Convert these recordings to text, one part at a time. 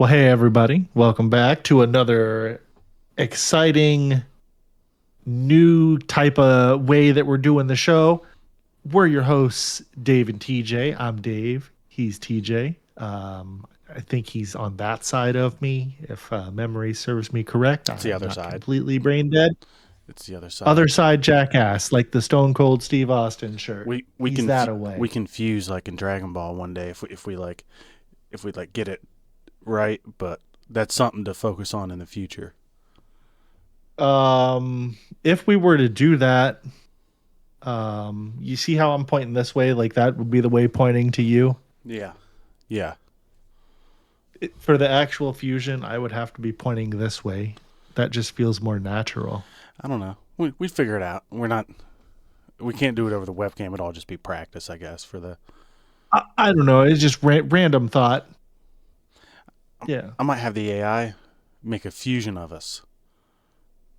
Well, hey, everybody. Welcome back to another exciting new type of way that we're doing the show. We're your hosts, Dave and TJ. I'm Dave. He's TJ. I think he's on that side of me, if memory serves me correct. It's the I'm other not side. completely brain dead. It's the other side. Other side jackass, like the Stone Cold Steve Austin shirt. We He's can that we away. can fuse like in Dragon Ball one day if we get it right, but that's something to focus on in the future. If we were to do that, you see how I'm pointing this way? Like that would be the way pointing to you. Yeah. Yeah. For the actual fusion, I would have to be pointing this way. That just feels more natural. I don't know. We figure it out. We can't do it over the webcam. It'll all just be practice, I guess, for the I don't know. It's just random thought. Yeah. I might have the AI make a fusion of us.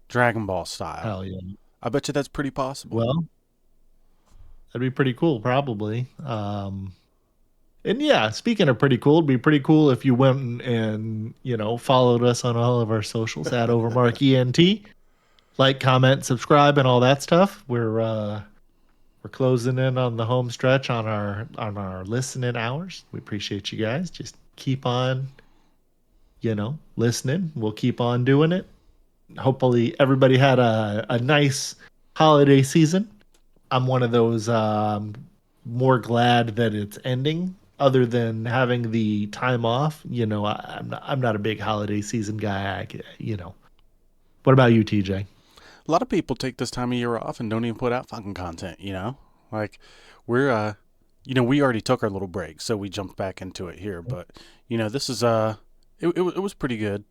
Dragon Ball style. Hell yeah. I bet you that's pretty possible. Well, that'd be pretty cool, probably. And yeah, speaking of pretty cool, it'd be pretty cool if you went and followed us on all of our socials at OverMark ENT. Like, comment, subscribe, and all that stuff. We're closing in on the home stretch on our listening hours. We appreciate you guys. Just keep on, listening. We'll keep on doing it. Hopefully everybody had a nice holiday season. I'm one of those more glad that it's ending other than having the time off. I'm not a big holiday season guy. What about you, TJ? A lot of people take this time of year off and don't even put out fucking content, you know? Like we're we already took our little break, so we jumped back into it here, but this is it was pretty good.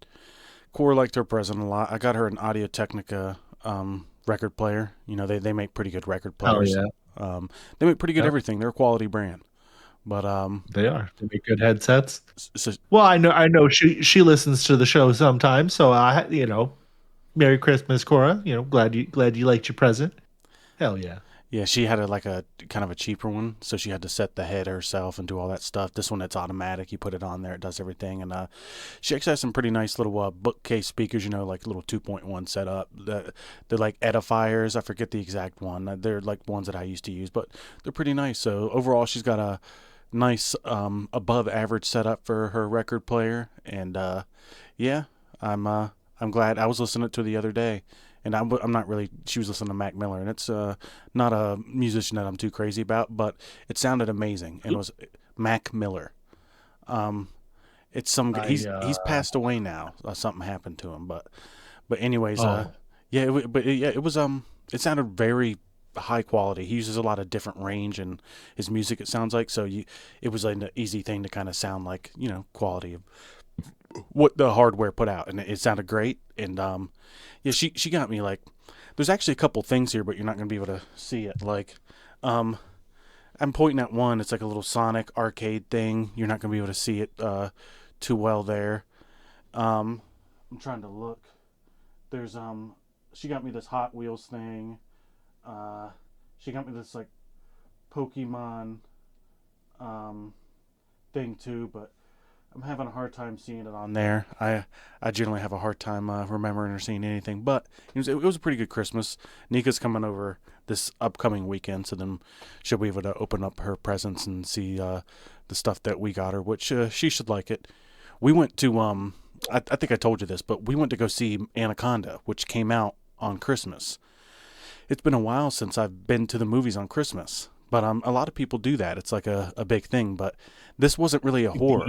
Core liked her present a lot. I got her an Audio Technica record player. They make pretty good record Oh players. yeah. They make pretty good Yep. everything. They're a quality brand. But They are. They make good headsets. so Well, I know she listens to the show sometimes, so Merry Christmas, Cora. Glad you liked your present. Hell yeah. yeah, she had a kind of a cheaper one, so she had to set the head herself and do all that stuff. This one, it's automatic. You put it on there, it does everything. And she actually has some pretty nice little bookcase speakers, like little 2.1 setup. They're like edifiers. I forget the exact one. They're like ones that I used to use, but they're pretty nice. So overall, she's got a nice above average setup for her record player. And yeah, I'm glad. I was listening to it the other day, and I'm not really. She was listening to Mac Miller, and it's not a musician that I'm too crazy about, but it sounded amazing. And it was Mac Miller. Um, it's some I he's passed away now. Something happened to him, but anyways, Oh, yeah, it was it sounded very high quality. He uses a lot of different range in his music. It sounds like it was an easy thing to kind of sound like quality of what the hardware put out, and it sounded great. And yeah, she got me like. There's actually a couple things here, but you're not gonna be able to see it. Like, um, I'm pointing at one. It's like a little Sonic arcade thing. You're not gonna be able to see it too well there. Um, I'm trying to look. There's she got me this Hot Wheels thing. Uh, she got me this like Pokemon um thing too, but I'm having a hard time seeing it on there. I generally have a hard time remembering or seeing anything, but it was a pretty good Christmas. Nika's coming over this upcoming weekend, so then she'll be able to open up her presents and see the stuff that we got her, which she should like it. We went to I think I told you this, but we went to go see Anaconda, which came out on Christmas. It's been a while since I've been to the movies on Christmas, but a lot of people do that. It's like a big thing, but this wasn't really a horror.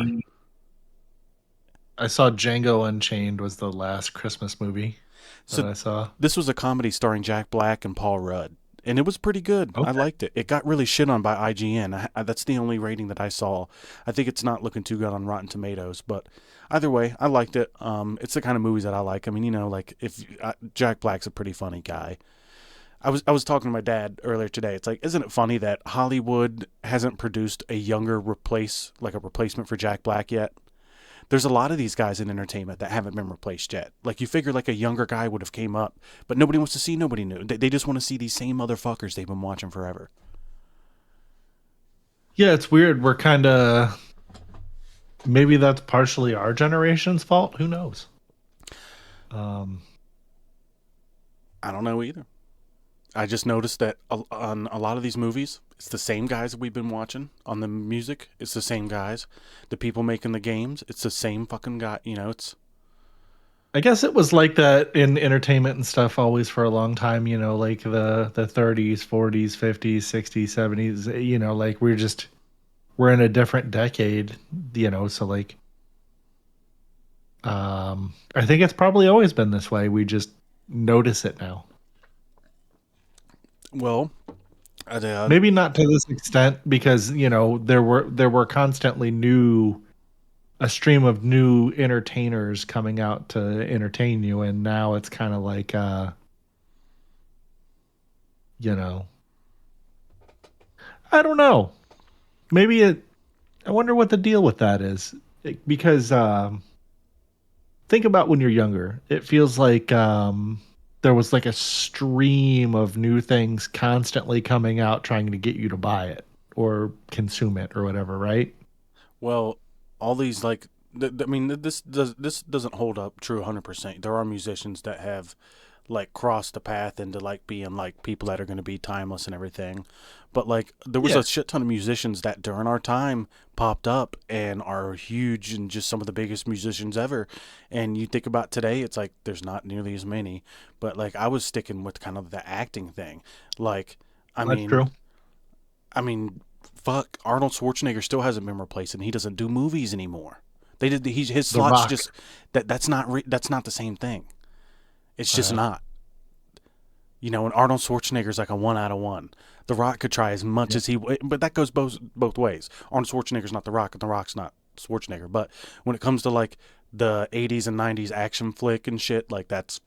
I saw Django Unchained was the last Christmas movie that So I saw. this was a comedy starring Jack Black and Paul Rudd, and it was pretty good. I Okay. liked it. It got really shit on by IGN. That's the only rating that I saw. I think it's not looking too good on Rotten Tomatoes, but either way, I liked it. It's the kind of movies that I like. I mean, like if Jack Black's a pretty funny guy. I was talking to my dad earlier today. It's like, isn't it funny that Hollywood hasn't produced a younger like a replacement for Jack Black yet? There's a lot of these guys in entertainment that haven't been replaced yet. Like you figure like a younger guy would have came up, but nobody wants to see nobody new. They just want to see these same motherfuckers they've been watching forever. Yeah, it's weird. We're kind of maybe that's partially our generation's fault. Who knows? I don't know either. I just noticed that on a lot of these movies, it's the same guys that we've been watching. On the music, it's the same guys. The people making the games, it's the same fucking guy. You know, it's I guess it was like that in entertainment and stuff always for a long time, like the 30s, 40s, 50s, 60s, 70s, like we're in a different decade, so like I think it's probably always been this way. We just notice it now. well, Maybe not to this extent because, there were constantly a stream of new entertainers coming out to entertain you, and now it's kind of like you know I don't know, maybe I wonder what the deal with that is. Because think about when you're younger, it feels like there was like a stream of new things constantly coming out trying to get you to buy it or consume it or whatever, right? well, all these like, I mean, this doesn't hold up true 100%. There are musicians that have like crossed the path into like being like people that are going to be timeless and everything. But like there was Yeah, a shit ton of musicians that during our time popped up and are huge and just some of the biggest musicians ever. And you think about today, it's like there's not nearly as many. But like I was sticking with kind of the acting thing. Like I that's mean true. I mean fuck, Arnold Schwarzenegger still hasn't been replaced and he doesn't do movies anymore. They did his The slots Rock. just that's not the same thing. It's just Uh, not. You know, and Arnold Schwarzenegger's like a 1 out of 1. The Rock could try as much yeah. as but that goes both ways. Arnold Schwarzenegger's not The Rock, and The Rock's not Schwarzenegger. But when it comes to like the 80s and 90s action flick and shit, like that's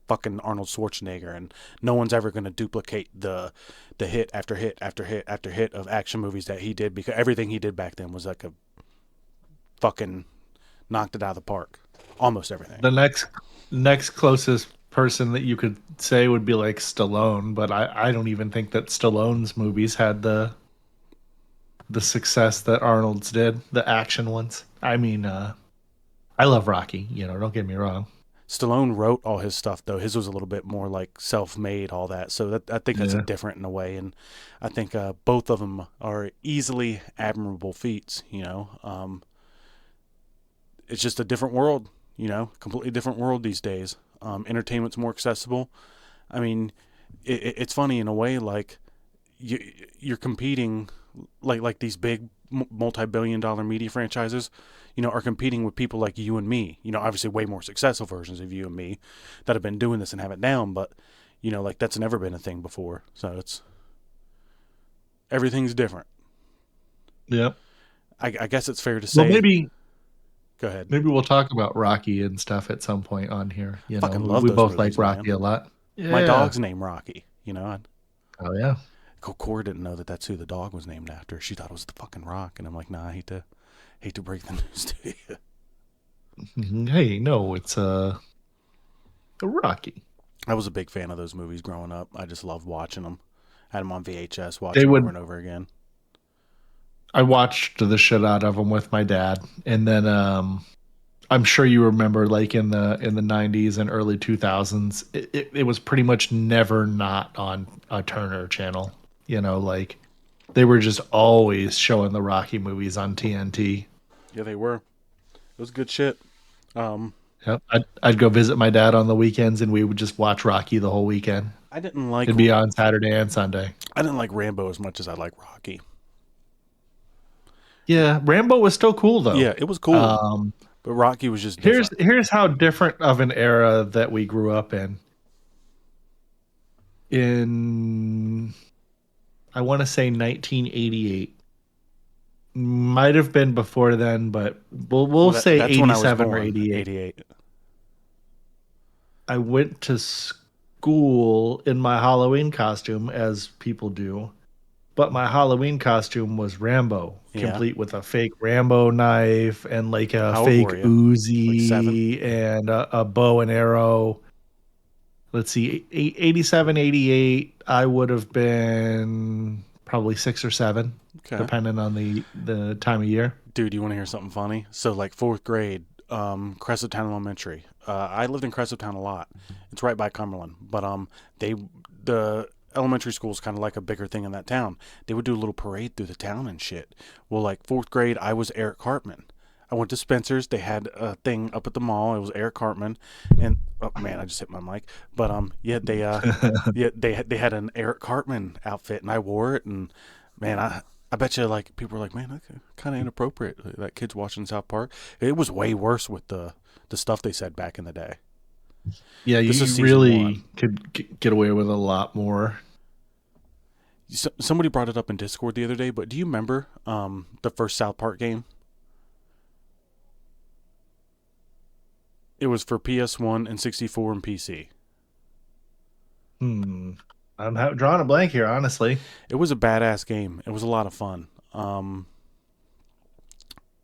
fucking Arnold Schwarzenegger, and no one's ever gonna duplicate the hit after hit after hit after hit of action movies that he did, because everything he did back then was like a fucking knocked it out of the park. Almost everything. The next closest person that you could say would be like Stallone, but I don't even think that Stallone's movies had the success that Arnold's did, the action ones. I mean, I love Rocky, don't get me wrong. Stallone wrote all his stuff though. His was a little bit more like self-made, all that. So that I think that's a Yeah. different in a way, and I think both of them are easily admirable feats. It's just a different world. Completely different world these days. Entertainment's more accessible. I mean, it's funny in a way. Like you're competing, like these big multi-billion-dollar media franchises, are competing with people like you and me. Obviously way more successful versions of you and me that have been doing this and have it down. But like that's never been a thing before. So it's everything's different. Yeah. I guess it's fair to Well, say. Go ahead. maybe we'll talk about Rocky and stuff at some point on here. Fucking We, love we those both like movies, man. Rocky a lot. My Yeah. dog's named Rocky. Oh yeah. Cora didn't know that that's who the dog was named after. She thought it was the fucking Rock, and I'm like, nah, I hate to break the news to you. Hey, no, it's a Rocky. I was a big fan of those movies growing up. I just loved watching them. Had them on VHS, watch They them over would and over again. I watched the shit out of them with my dad, and then I'm sure you remember, like in the 90s and early 2000s, it was pretty much never not on a Turner channel. Like they were just always showing the Rocky movies on TNT. Yeah, they were. It was good shit. Um, Yep. I'd go visit my dad on the weekends, and we would just watch Rocky the whole weekend. I didn't like It'd be on Saturday and Sunday. I didn't like Rambo as much as I like Rocky. Yeah, Rambo was still cool though. Yeah, it was cool, Um, but Rocky was just here's different. here's how different of an era that we grew up in. In I want to say 1988. Might have been before then, but we'll Well, say that's when I was 87 or born. 88. 88. I went to school in my Halloween costume, as people do, but my Halloween costume was Rambo, Yeah. complete with a fake Rambo knife and like a How old were fake you? Like 7? Uzi and a bow and arrow. Let's see, 87, 88, I would have been probably 6 or 7, Okay. depending on the time of year. Dude, you want to hear something funny? So, like, fourth grade, Crescent Elementary. I lived in Crescent a lot. It's right by Cumberland. But the elementary school is kind of like a bigger thing in that town. They would do a little parade through the town and shit. Well, like, fourth grade, I was Eric Cartman. I went to Spencer's. They had a thing up at the mall. It was Eric Cartman, and oh man, I just hit my mic. But yeah, they had an Eric Cartman outfit, and I wore it. And man, I bet you like people were like, man, that's kind of inappropriate. That kid's watching South Park. It was way worse with the stuff they said back in the day. Yeah, This you is season really 1. could get away with a lot more. Somebody brought it up in Discord the other day, but do you remember the first South Park game? It was for PS1 and 64 and PC. I'm drawing a blank here, honestly. It was a badass game. It was a lot of fun.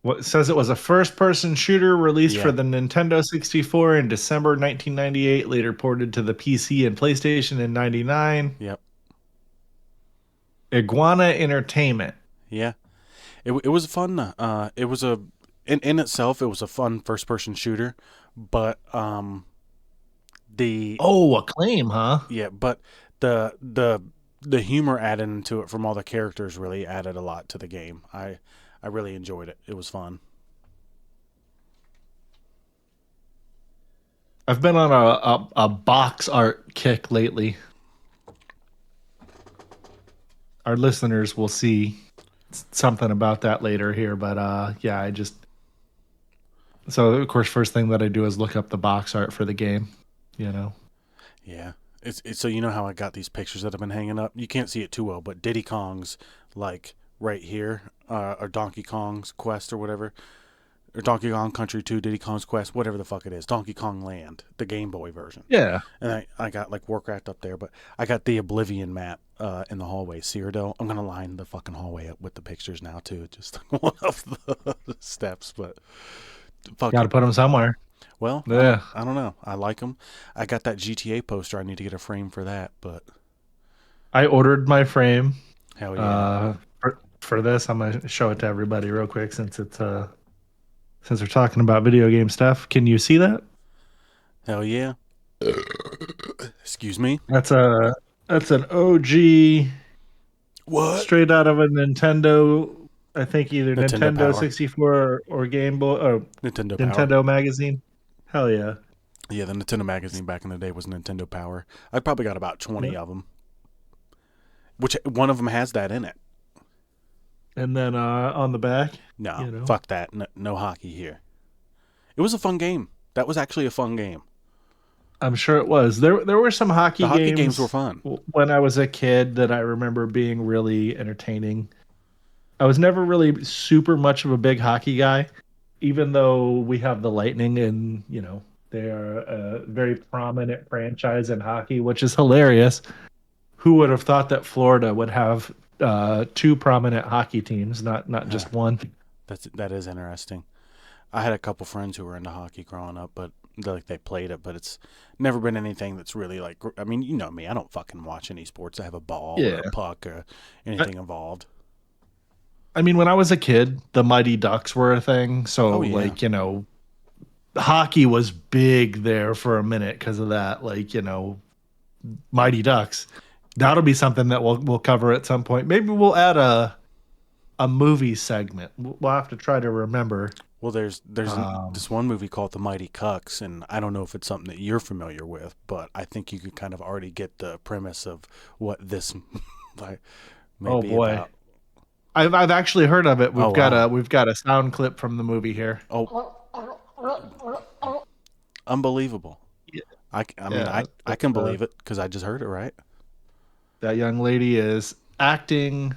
What says it was a first-person shooter released Yeah. for the Nintendo 64 in December 1998, later ported to the PC and PlayStation in 99. Yep. Iguana Entertainment. Yeah. It was fun. It was in itself, it was a fun first-person shooter, but Acclaim, huh? yeah, but the humor added into it from all the characters really added a lot to the game. I really enjoyed it. It was fun. I've been on a box art kick lately. Our listeners will see something about that later here, but yeah, so of course first thing that I do is look up the box art for the game, you know. Yeah. It's so you know how I got these pictures that have been hanging up? You can't see it too well, but Diddy Kong's like right here, or Donkey Kong's Quest or whatever. Or Donkey Kong Country 2, Diddy Kong's Quest, whatever the fuck it is. Donkey Kong Land, the Game Boy version. Yeah. And I got like Warcraft up there, but I got the Oblivion map in the hallway, Cyrodiil. I'm going to line the fucking hallway up with the pictures now too, just one of the steps, but Got to put them somewhere. Well, yeah. I don't know. I like them. I got that GTA poster. I need to get a frame for that, but I ordered my frame. Hell yeah. For this, I'm going to show it to everybody real quick since we're talking about video game stuff. Can you see that? Hell yeah. Excuse me. That's an OG. What? Straight out of a Nintendo. I think either Nintendo 64 or Game Boy or Nintendo Magazine. Hell yeah. Yeah, the Nintendo Magazine back in the day was Nintendo Power. I probably got about 20 of them. Which one of them has that in it. And then on the back. No, fuck that. No hockey here. It was a fun game. That was actually a fun game. I'm sure it was. There were some hockey games. The hockey games were fun. When I was a kid that I remember being really entertaining. I was never really super much of a big hockey guy, even though we have the Lightning and, they are a very prominent franchise in hockey, which is hilarious. Who would have thought that Florida would have 2 prominent hockey teams, not just one? That is interesting. I had a couple friends who were into hockey growing up, but they played it, but it's never been anything that's really like, I mean, you know me, I don't fucking watch any sports that have a ball or a puck or anything involved. I mean, when I was a kid, the Mighty Ducks were a thing. So, hockey was big there for a minute because of that. Mighty Ducks. That'll be something that we'll cover at some point. Maybe we'll add a movie segment. We'll have to try to remember. Well, there's this one movie called The Mighty Cucks, and I don't know if it's something that you're familiar with, but I think you could kind of already get the premise of what this may be about. I've actually heard of it. We've got a sound clip from the movie here. Oh, unbelievable! Yeah. I can believe it because I just heard it. Right? That young lady is acting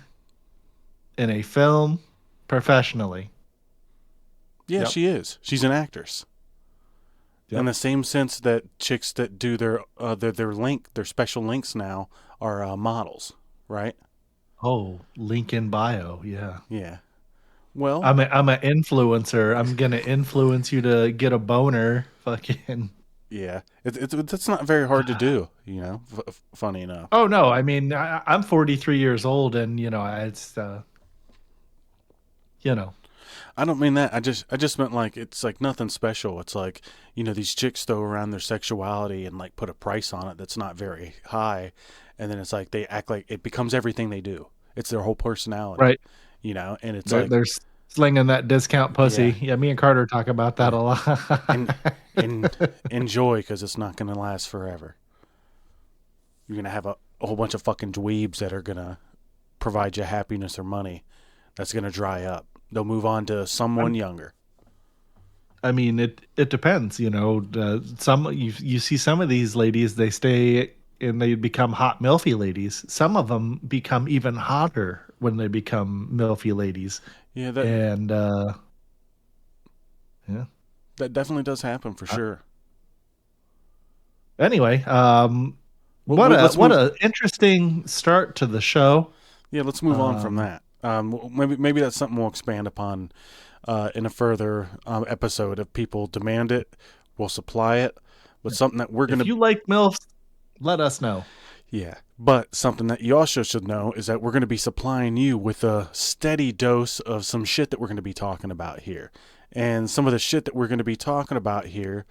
in a film professionally. Yeah, she is. She's an actress. Yep. In the same sense that chicks that do their special links now are models, right? Oh, link in bio, yeah. Yeah. Well, I'm an influencer. I'm gonna influence you to get a boner. Fucking. Yeah, it's not very hard to do, funny enough. Oh no, I mean I'm 43 years old, and it's you know I don't mean that. I just meant like it's like nothing special. It's like, these chicks throw around their sexuality and like put a price on it that's not very high, and then it's like they act like it becomes everything they do. It's their whole personality, right. and it's They're, like, they're slinging that discount yeah, pussy. Yeah, me and Carter talk about that yeah, a lot. and enjoy because it's not gonna last forever. You're gonna have a whole bunch of fucking dweebs that are gonna provide you happiness or money. That's gonna dry up. They'll move on to someone younger. I mean, it depends. Some you see some of these ladies, they stay and they become hot milfy ladies. Some of them become even hotter when they become milfy ladies. Yeah, that And yeah. that definitely does happen for sure. Anyway, Well, let's what move. a interesting start to the show. Yeah, let's move on from Um, that. Maybe that's something we'll expand upon in a further episode. If people demand it, we'll supply it. But something that we're if gonna, you like MILFs, let us know. yeah. But something that you also should know is that we're gonna be supplying you with a steady dose of some shit that we're gonna be talking about here, and some of the shit that we're gonna be talking about here.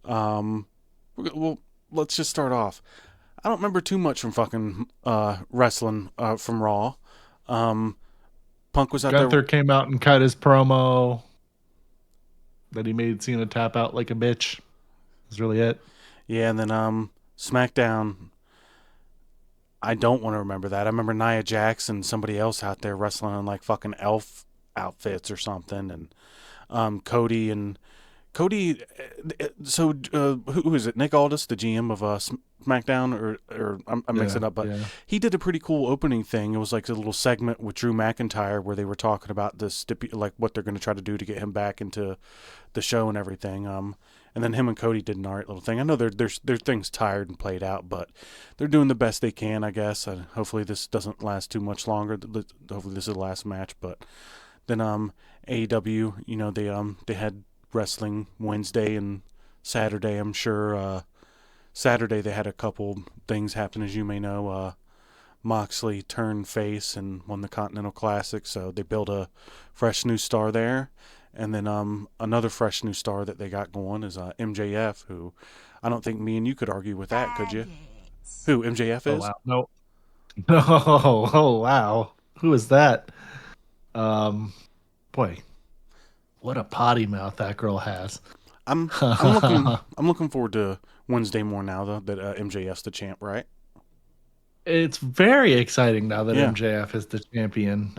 Um, well, let's just start off. I don't remember too much from fucking wrestling from Raw. Um, Punk was out there. Gunther came out and cut his promo that he made Cena tap out like a bitch. That's really it. Yeah, and then SmackDown. I don't want to remember that. I remember Nia Jax and somebody else out there wrestling in like fucking elf outfits or something, and Cody. So who is it? Nick Aldis, the GM of SmackDown, or I'm Yeah, mixing it up, but yeah. he did a pretty cool opening thing. It was like a little segment with Drew McIntyre where they were talking about like what they're going to try to do to get him back into the show and everything. And then him and Cody did an alright little thing. I know their thing's tired and played out, but they're doing the best they can, I guess. And hopefully this doesn't last too much longer. Hopefully this is the last match. But then AEW, they had wrestling Wednesday and Saturday. I'm sure Saturday they had a couple things happen, as you may know. Moxley turned face and won the Continental Classic, so they built a fresh new star there. And then another fresh new star that they got going is MJF, who I don't think me and you could argue with that, could you? Who MJF Oh is? wow. No. No. Oh wow. Who is that? Um boy, what a potty mouth that girl has. I'm looking forward to Wednesday more now though that MJF's the champ, right? It's very exciting now that Yeah, MJF is the champion.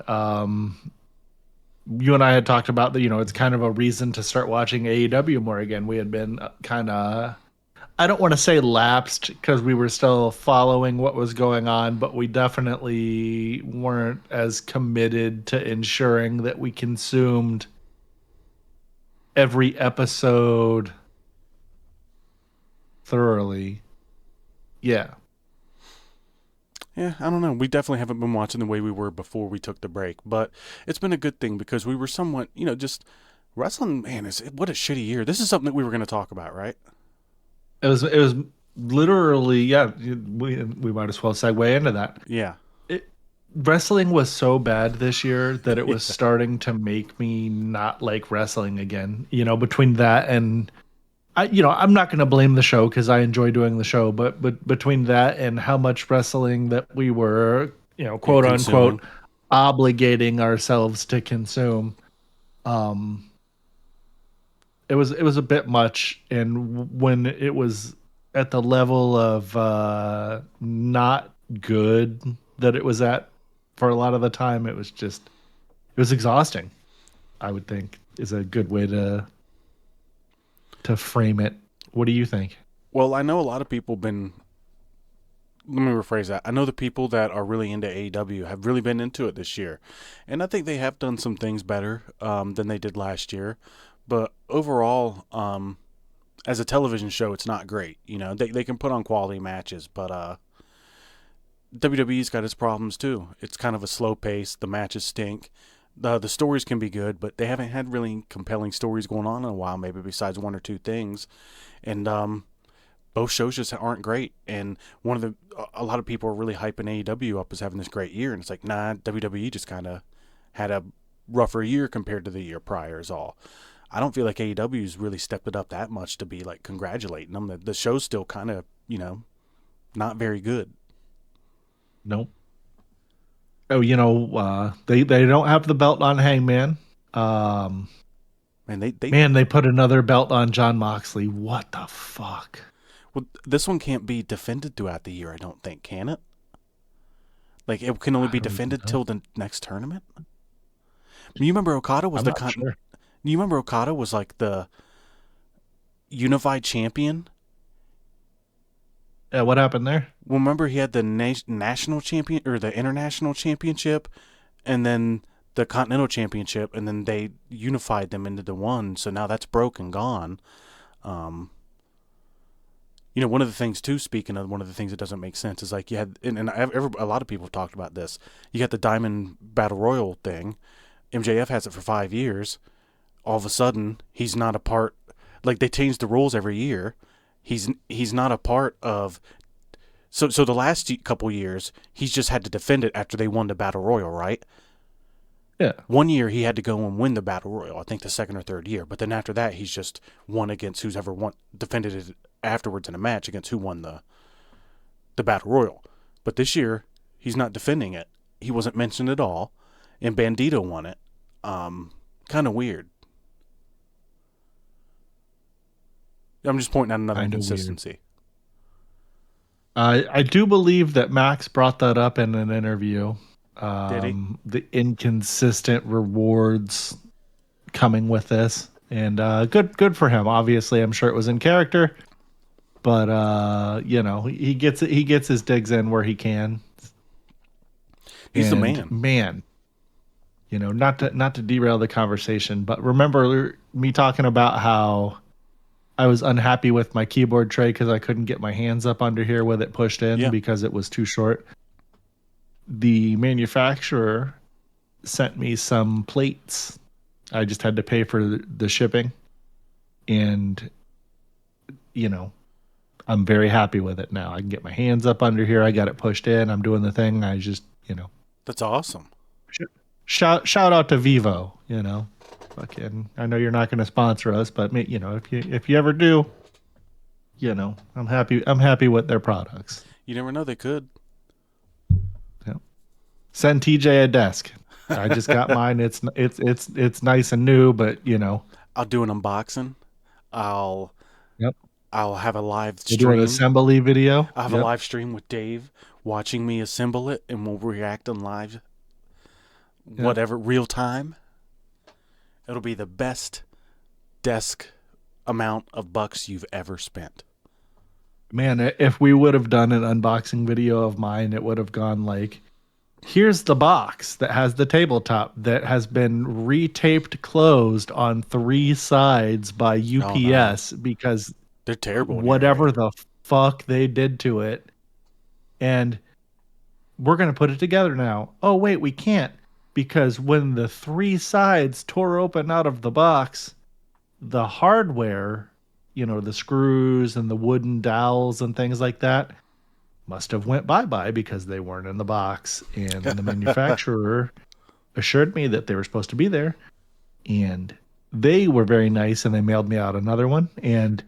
You and I had talked about that, it's kind of a reason to start watching AEW more again. We had been kind of, I don't want to say lapsed because we were still following what was going on, but we definitely weren't as committed to ensuring that we consumed every episode thoroughly. Yeah. yeah. I don't know. We definitely haven't been watching the way we were before we took the break, but it's been a good thing because we were somewhat, just wrestling. Man, what a shitty year. This is something that we were going to talk about, right? It was literally, yeah, we might as well segue into that. Yeah. Wrestling was so bad this year that it Yeah. was starting to make me not like wrestling again. Between that and I'm not going to blame the show because I enjoy doing the show, but between that and how much wrestling that we were, Yeah, quote consuming. unquote, obligating ourselves to consume, um, it was a bit much. And when it was at the level of not good that it was at for a lot of the time, it was exhausting. I would think is a good way to frame it. What do you think? Well, I know a lot of people been. Let me rephrase that. I know the people that are really into AEW have really been into it this year, and I think they have done some things better than they did last year. But overall, as a television show, it's not great. They can put on quality matches, but WWE's got its problems too. It's kind of a slow pace. The matches stink. The stories can be good, but they haven't had really compelling stories going on in a while. Maybe besides one or two things, and both shows just aren't great. And a lot of people are really hyping AEW up as having this great year, and it's like, nah, WWE just kind of had a rougher year compared to the year prior is all. I don't feel like AEW's really stepped it up that much to be like congratulating them. The show's still kind of, not very good. Nope. Oh, they don't have the belt on Hangman. And they put another belt on Jon Moxley. What the fuck? Well, this one can't be defended throughout the year, I don't think, can it? Like, it can only be defended till the next tournament? You remember Okada was sure. You remember Okada was like the unified champion? Yeah, what happened there? Well, remember he had the national champion or the international championship, and then the Continental Championship, and then they unified them into the one. So now that's broken, gone. One of the things too. Speaking of one of the things that doesn't make sense is like you had, and a lot of people have talked about this. You got the Diamond Battle Royal thing. MJF has it for 5 years. All of a sudden, he's not a part. Like they change the rules every year. He's not a part of. So the last couple years, he's just had to defend it after they won the Battle Royal, right? Yeah. 1 year he had to go and win the Battle Royal, I think the second or third year. But then after that, he's just won against who's ever defended it afterwards in a match against who won the Battle Royal. But this year, he's not defending it. He wasn't mentioned at all, and Bandito won it. Kind of weird. I'm just pointing out another inconsistency. I do believe that Max brought that up in an interview. Did he? The inconsistent rewards coming with this, and good for him. Obviously, I'm sure it was in character, but he gets it. He gets his digs in where he can. He's the man. Man, not to derail the conversation, but remember me talking about how I was unhappy with my keyboard tray because I couldn't get my hands up under here with it pushed in because it was too short. The manufacturer sent me some plates. I just had to pay for the shipping. And, I'm very happy with it now. I can get my hands up under here. I got it pushed in. I'm doing the thing. I just, That's awesome. Shout out to Vivo, Fucking, I know you're not going to sponsor us, but, if you ever do, I'm happy with their products. You never know, they could. Send TJ a desk. I just got mine. It's nice and new, but I'll do an unboxing. I'll have a live stream. Do an assembly video. I'll have a live stream with Dave watching me assemble it, and we'll react on live, whatever, real time. It'll be the best desk amount of bucks you've ever spent. Man, if we would have done an unboxing video of mine, it would have gone like, here's the box that has the tabletop that has been retaped closed on 3 sides by UPS because they're terrible. Whatever the fuck they did to it. And we're going to put it together now. Oh, wait, we can't. Because when the 3 sides tore open out of the box, the hardware, the screws and the wooden dowels and things like that, must have went bye-bye because they weren't in the box. And the manufacturer assured me that they were supposed to be there. And they were very nice, and they mailed me out another one. And,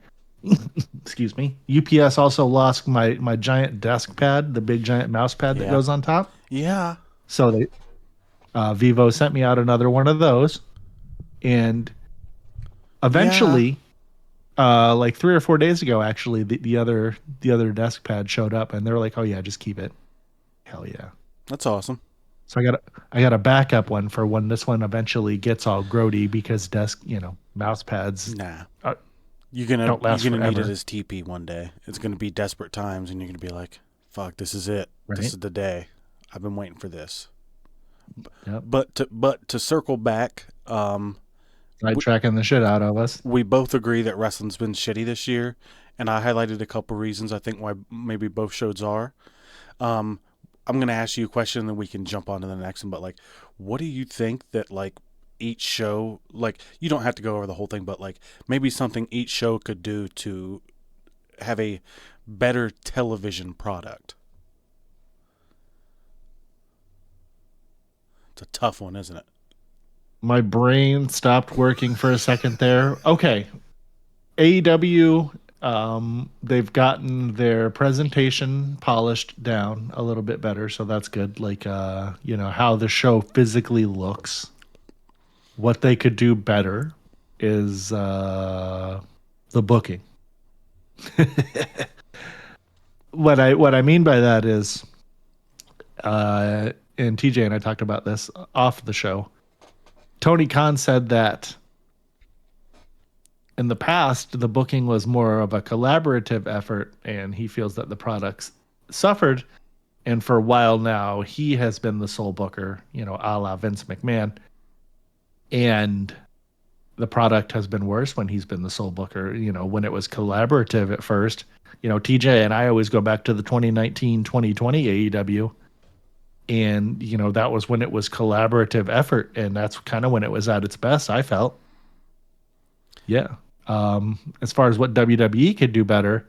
excuse me, UPS also lost my giant desk pad, the big giant mouse pad that goes on top. Yeah. So they Vivo sent me out another one of those. And eventually... like 3 or 4 days ago, actually, the other desk pad showed up, and they were like, "Oh yeah, just keep it." Hell yeah, that's awesome. So I got a backup one for when this one eventually gets all grody because mouse pads. Nah, you're gonna need it as TP one day. It's gonna be desperate times, and you're gonna be like, "Fuck, this is it. Right? This is the day. I've been waiting for this." Yep. But to circle back. Tracking the shit out of us. We both agree that wrestling's been shitty this year, and I highlighted a couple reasons I think why maybe both shows are. I'm going to ask you a question, and then we can jump on to the next one. But what do you think that each show, you don't have to go over the whole thing, but maybe something each show could do to have a better television product? It's a tough one, isn't it? My brain stopped working for a second there. Okay. AEW, they've gotten their presentation polished down a little bit better, so that's good. Like, how the show physically looks. What they could do better is the booking. What I mean by that is, and TJ and I talked about this off the show. Tony Khan said that in the past, the booking was more of a collaborative effort, and he feels that the products suffered. And for a while now, he has been the sole booker, a la Vince McMahon. And the product has been worse when he's been the sole booker. When it was collaborative at first, TJ and I always go back to the 2019-2020 AEW. And, that was when it was collaborative effort. And that's kind of when it was at its best, I felt. Yeah. As far as what WWE could do better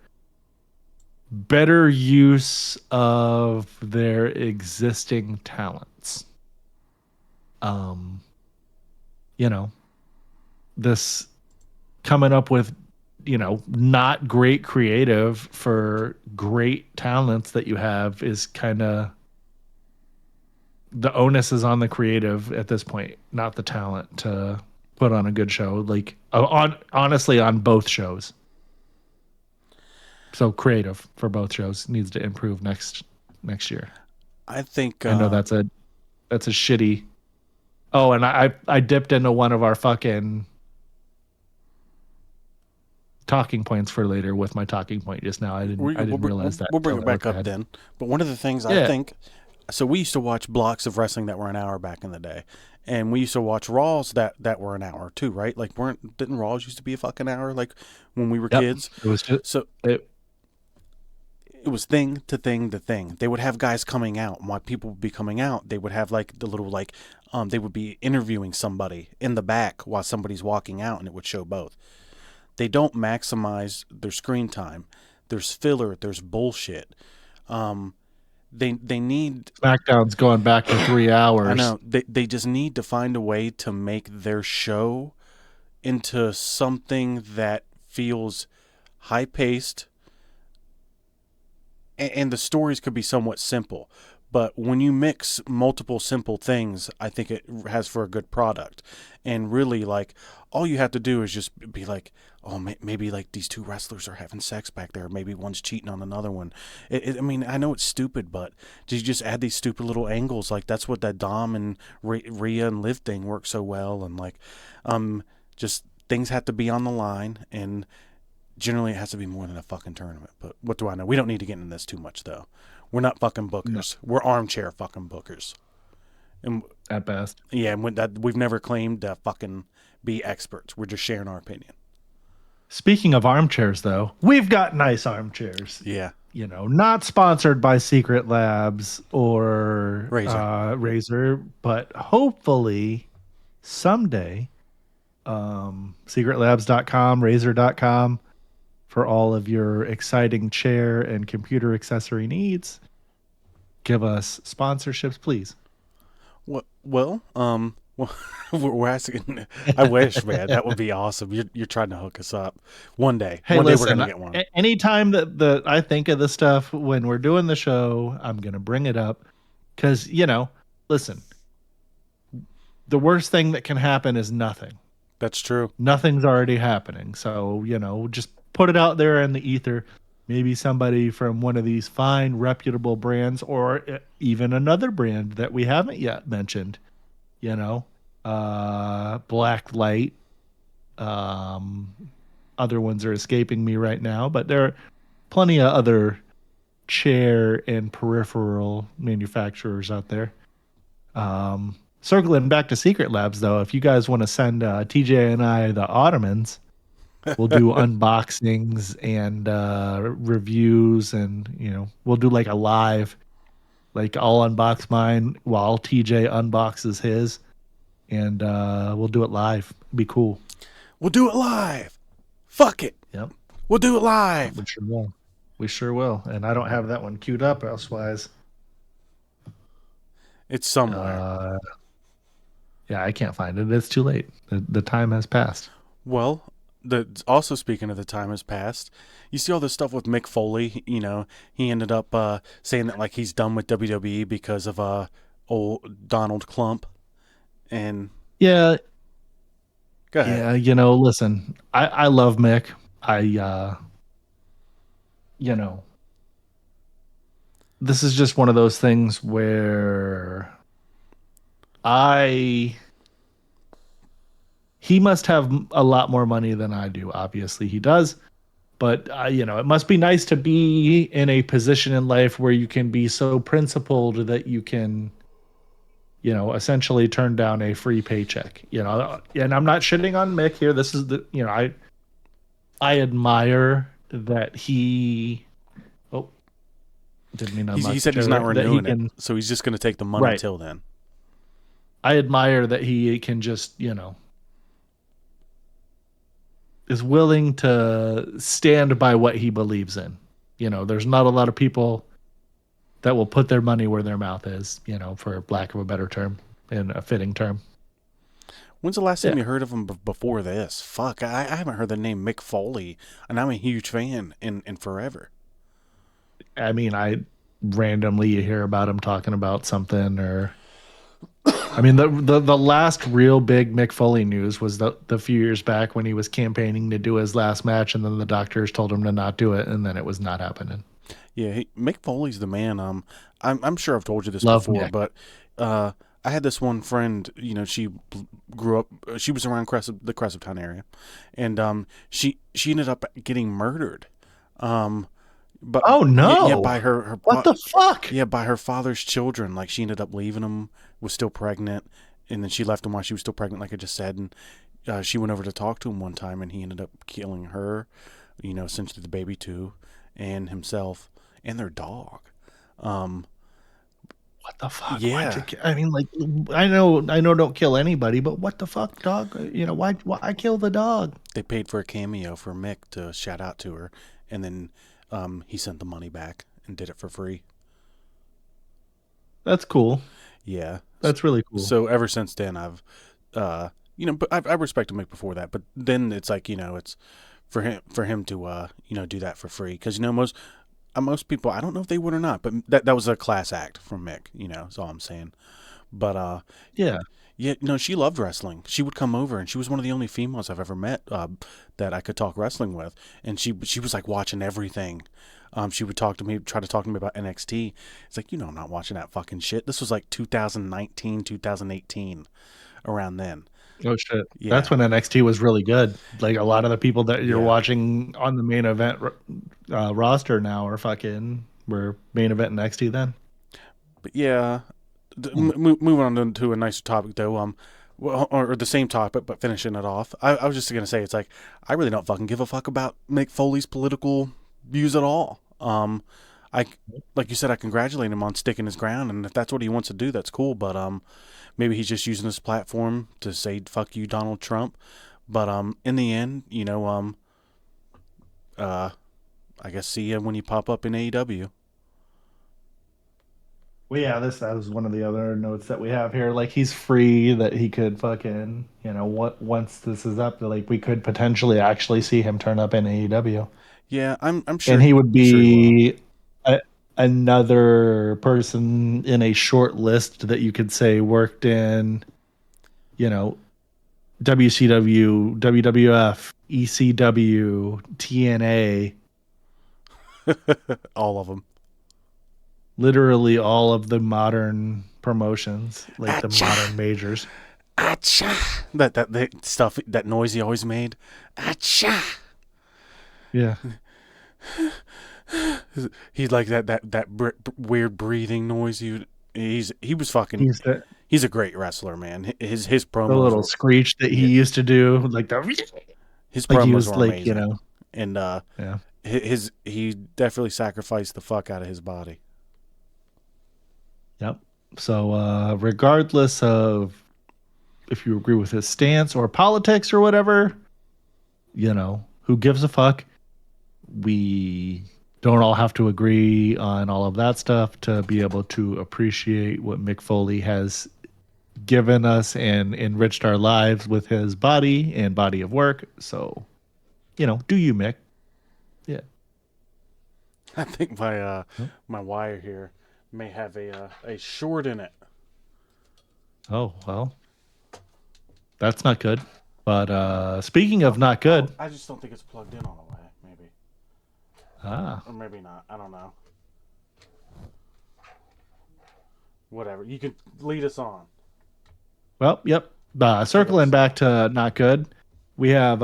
use of their existing talents. This coming up with, not great creative for great talents that you have is kind of, the onus is on the creative at this point, not the talent to put on a good show. Like honestly, on both shows. So creative for both shows needs to improve next year. I think I know that's a shitty. Oh, and I dipped into one of our fucking talking points for later with my talking point just now. I didn't realize that. We'll bring it back up then. But one of the things I think, so we used to watch blocks of wrestling that were an hour back in the day, and we used to watch Raws that were an hour too, right? Like didn't Raws used to be a fucking hour like when we were kids? It was just, it was thing to thing to thing. They would have guys coming out, and while people would be coming out, they would have like the little they would be interviewing somebody in the back while somebody's walking out, and it would show both. They don't maximize their screen time. There's filler. There's bullshit. They need SmackDown's going back to 3 hours. I know. They just need to find a way to make their show into something that feels high paced, and the stories could be somewhat simple. But when you mix multiple simple things, I think it has for a good product. And really, like, all you have to do is just be like, oh, maybe like these two wrestlers are having sex back there. Maybe one's cheating on another one. I mean, I know it's stupid, but did you just add these stupid little angles? Like, that's what that Dom and Rhea and Liv thing works so well. And like, just things have to be on the line, and generally it has to be more than a fucking tournament. But what do I know? We don't need to get into this too much, though. We're not fucking bookers. No. We're armchair fucking bookers. And at best. Yeah, and we've never claimed to fucking be experts. We're just sharing our opinion. Speaking of armchairs, though, we've got nice armchairs. Yeah. Not sponsored by Secret Labs or Razor, but hopefully someday, secretlabs.com, razor.com, for all of your exciting chair and computer accessory needs. Give us sponsorships, please. Well, we're asking. I wish, man, that would be awesome. You're trying to hook us up one day. Hey, one listen, day we're gonna get one. Anytime that I think of the stuff when we're doing the show, I'm gonna bring it up because listen, the worst thing that can happen is nothing. That's true. Nothing's already happening, so just put it out there in the ether. Maybe somebody from one of these fine, reputable brands, or even another brand that we haven't yet mentioned, Black Light. Other ones are escaping me right now, but there are plenty of other chair and peripheral manufacturers out there. Circling back to Secret Labs, though, if you guys want to send TJ and I the Ottomans, we'll do unboxings and reviews, and we'll do like a live, like I'll unbox mine while TJ unboxes his, and we'll do it live. It'd be cool. We'll do it live. Fuck it. Yep. We'll do it live. We sure will. We sure will. And I don't have that one queued up elsewise. It's somewhere. Yeah, I can't find it. It's too late. The time has passed. Well, also speaking of the time has passed, you see all this stuff with Mick Foley. You know, he ended up saying that like he's done with WWE because of old Donald Clump. And Yeah, go ahead. yeah. Listen, I love Mick. This is just one of those things where he must have a lot more money than I do. Obviously, he does. But, it must be nice to be in a position in life where you can be so principled that you can, essentially turn down a free paycheck. And I'm not shitting on Mick here. This is I admire that he. Oh, didn't mean He said he's not renewing it, so he's just going to take the money till then. I admire that he can just, is willing to stand by what he believes in. There's not a lot of people that will put their money where their mouth is, for lack of a better term and a fitting term. When's the last time you heard of him before this? Fuck, I haven't heard the name Mick Foley, and I'm a huge fan in forever. I mean, I randomly you hear about him talking about something, or I mean, the last real big Mick Foley news was the few years back when he was campaigning to do his last match, and then the doctors told him to not do it, and then it was not happening. Yeah, Mick Foley's the man. I'm sure I've told you this before, Mick. But I had this one friend. She grew up. She was around the Cresaptown area, and she ended up getting murdered. But oh no! Yeah, by her what the fuck? Yeah, by her father's children. Like she ended up leaving him, was still pregnant, and then she left him while she was still pregnant, like I just said. And she went over to talk to him one time, and he ended up killing her. Essentially the baby too, and himself and their dog. What the fuck? Yeah, I mean, like I know, don't kill anybody, but what the fuck, dog? Why kill the dog? They paid for a cameo for Mick to shout out to her, and then he sent the money back and did it for free. That's cool. Yeah, that's really cool. So ever since then, I've, but I respected Mick before that. But then it's like it's for him to do that for free, because most people, I don't know if they would or not, but that was a class act from Mick. That's all I'm saying. But yeah. She loved wrestling. She would come over, and she was one of the only females I've ever met that I could talk wrestling with. And she was like watching everything. She would try to talk to me about NXT. It's like, I'm not watching that fucking shit. This was like 2019, 2018, around then. Oh shit! Yeah. That's when NXT was really good. Like a lot of the people that you're watching on the main event roster now were main event NXT then. But yeah. Moving on to a nicer topic though, or the same topic but finishing it off. I was just gonna say, it's like I really don't fucking give a fuck about Mick Foley's political views at all. Like you said, I congratulate him on sticking his ground, and if that's what he wants to do, that's cool. But maybe he's just using this platform to say fuck you, Donald Trump. But in the end, I guess see you when you pop up in AEW. Well, yeah, that was one of the other notes that we have here. Like, he's free, that he could fucking, once this is up, like, we could potentially actually see him turn up in AEW. Yeah, I'm sure. And he would be another person in a short list that you could say worked in, WCW, WWF, ECW, TNA. All of them. Literally all of the modern promotions, like the modern majors. Acha. That stuff, that noise he always made. Acha. Yeah. He's like that weird breathing noise. He was fucking. He's a great wrestler, man. His promos. The little screech that he used to do, like the. His promos were amazing. And yeah. He definitely sacrificed the fuck out of his body. Yep. So regardless of if you agree with his stance or politics or whatever, who gives a fuck? we don't all have to agree on all of that stuff to be able to appreciate what Mick Foley has given us and enriched our lives with his body and body of work. So, do you, Mick? Yeah. I think my wire here may have a short in it. Oh, well, that's not good. But speaking of not good. I just don't think it's plugged in all the way, maybe. Or maybe not. I don't know. Whatever. You can lead us on. Well, yep. Circling back to not good. We have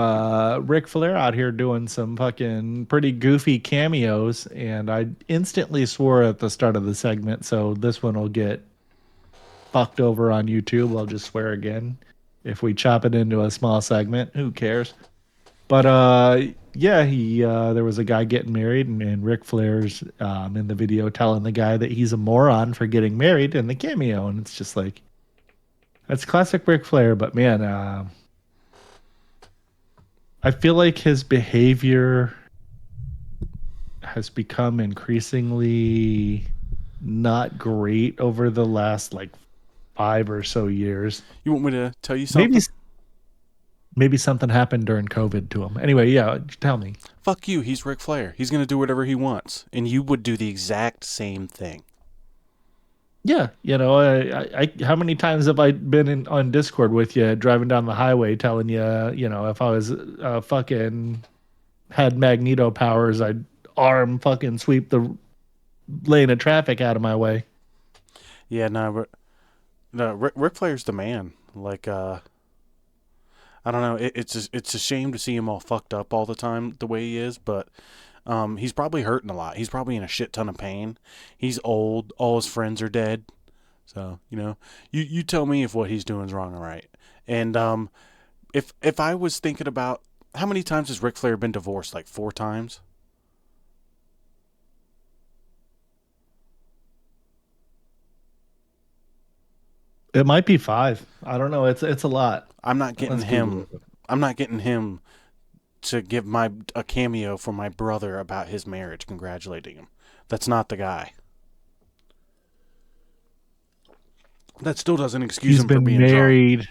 Ric Flair out here doing some fucking pretty goofy cameos, and I instantly swore at the start of the segment, so this one will get fucked over on YouTube. I'll just swear again. If we chop it into a small segment, who cares? But yeah, there was a guy getting married, and Ric Flair's in the video telling the guy that he's a moron for getting married in the cameo, and it's just like, that's classic Ric Flair. But man, I feel like his behavior has become increasingly not great over the last 5 or so years. You want me to tell you something? Maybe something happened during COVID to him. Anyway, yeah, tell me. Fuck you. He's Ric Flair. He's going to do whatever he wants. And you would do the exact same thing. Yeah. I how many times have I been on Discord with you driving down the highway telling you, if I was fucking had Magneto powers, I'd arm fucking sweep the lane of traffic out of my way. Yeah, no, Ric Flair's the man. I don't know. It's a shame to see him all fucked up all the time the way he is, but he's probably hurting a lot. He's probably in a shit ton of pain. He's old. All his friends are dead. So, you tell me if what he's doing is wrong or right. And if I was thinking about how many times has Ric Flair been divorced? 4 times? It might be 5. I don't know. It's a lot. I'm not getting him to give a cameo for my brother about his marriage, congratulating him. That's not the guy. That still doesn't excuse him for being drunk. He's been married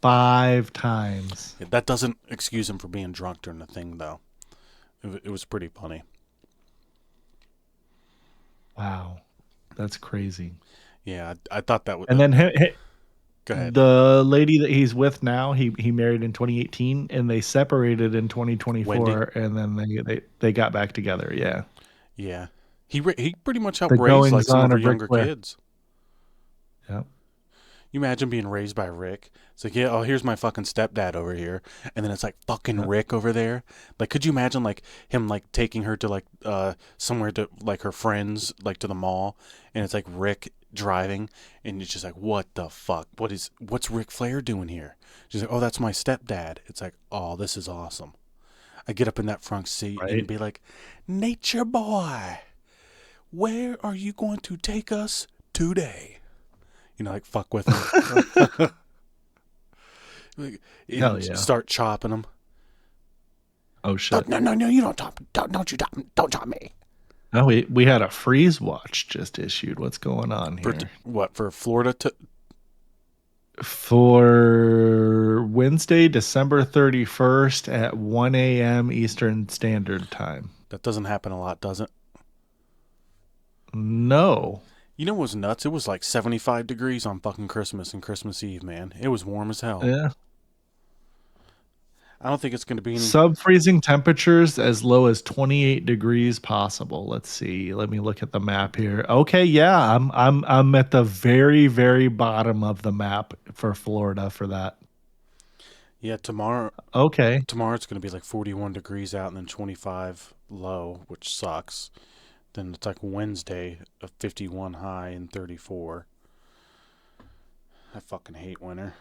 5 times. That doesn't excuse him for being drunk during the thing, though. It was pretty funny. Wow. That's crazy. Yeah, I thought that was... And then go ahead. The lady that he's with now, he married in 2018, and they separated in 2024, Wendy. And then they got back together. Yeah. Yeah. He pretty much helped raise some of her younger kids. Yep. You imagine being raised by Rick. It's like, yeah, oh, here's my fucking stepdad over here. And then it's fucking Rick over there. Could you imagine him taking her to somewhere to her friends, to the mall, and it's Rick driving, and it's just what the fuck? What's Ric Flair doing here? She's like, oh, that's my stepdad. It's oh, this is awesome. I get up in that front seat and be like, Nature Boy, where are you going to take us today? Fuck with him. Hell yeah. Start chopping him. Oh shit! No! You don't chop me. No, we had a freeze watch just issued. What's going on here? For Florida? For Wednesday, December 31st at 1 a.m. Eastern Standard Time. That doesn't happen a lot, does it? No. You know what was nuts? It was 75 degrees on fucking Christmas and Christmas Eve, man. It was warm as hell. Yeah. I don't think it's going to be any... Sub-freezing temperatures as low as 28 degrees possible. Let's see. Let me look at the map here. Okay, yeah, I'm at the very, very bottom of the map for Florida for that. Yeah, tomorrow. Okay. Tomorrow it's going to be 41 degrees out and then 25 low, which sucks. Then it's Wednesday, a 51 high and 34. I fucking hate winter.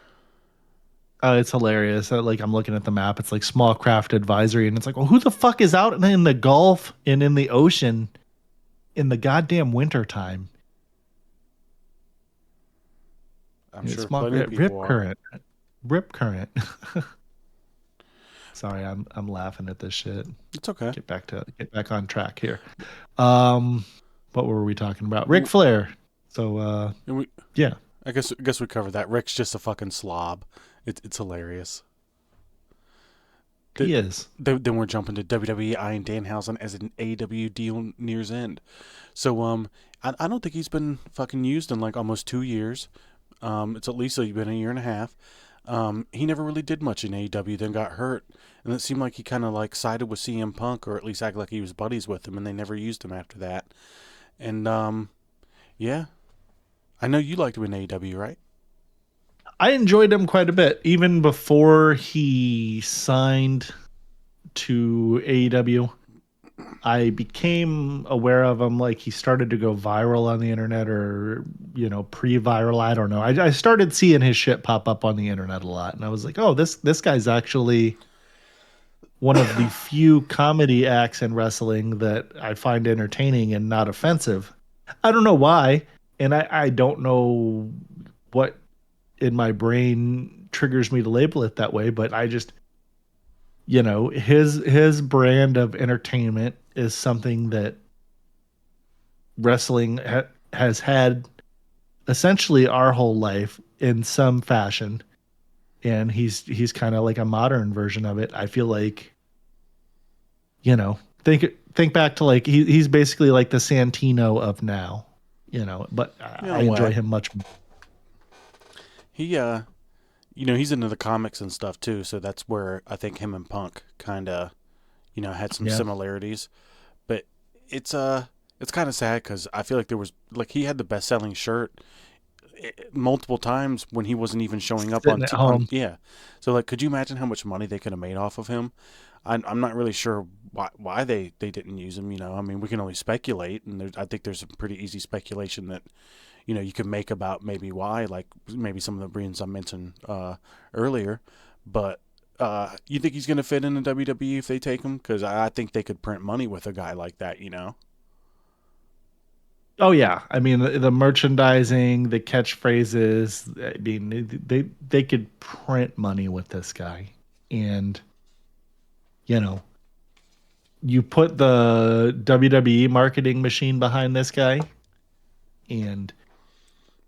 It's hilarious. I'm looking at the map. It's small craft advisory, and it's well, who the fuck is out in the Gulf and in the ocean in the goddamn winter time? I'm sure plenty of people Rip current. Sorry, I'm laughing at this shit. It's okay. Get back on track here. Um, what were we talking about? Ric Flair. So And we, yeah, I guess we covered that. Rick's just a fucking slob. It's hilarious. he is. Then we're jumping to WWE and Danhausen as an AEW deal nears end. So I don't think he's been fucking used in like almost 2 years. It's at least been a year and a half. He never really did much in AEW, then got hurt, and it seemed like he kind of like sided with CM Punk, or at least acted like he was buddies with him, and they never used him after that. And yeah, I know you liked him in AEW, right? I enjoyed him quite a bit, even before he signed to AEW. I became aware of him, like he started to go viral on the internet, or pre-viral. I don't know. I started seeing his shit pop up on the internet a lot, and I was like, oh, this guy's actually one of the few comedy acts in wrestling that I find entertaining and not offensive. I don't know why, and I don't know what in my brain triggers me to label it that way, but I just, his brand of entertainment is something that wrestling has had essentially our whole life in some fashion, and he's kind of like a modern version of it. I feel like, think back to like he's basically like the Santino of now, but You I know enjoy what? him much more. He he's into the comics and stuff too, so that's where I think him and Punk kind of, had some Yeah. similarities. But it's kind of sad because I feel like there was like he had the best selling shirt multiple times when he wasn't even showing up Sitting at on home. yeah. So like, could you imagine how much money they could have made off of him? I'm not really sure why they didn't use him. I mean, we can only speculate, and I think there's a pretty easy speculation that you can make about maybe why, like maybe some of the reasons I mentioned earlier. But you think he's gonna fit in the WWE if they take him? Because I think they could print money with a guy like that. Oh yeah, I mean the merchandising, the catchphrases. I mean they could print money with this guy, and you know you put the WWE marketing machine behind this guy, and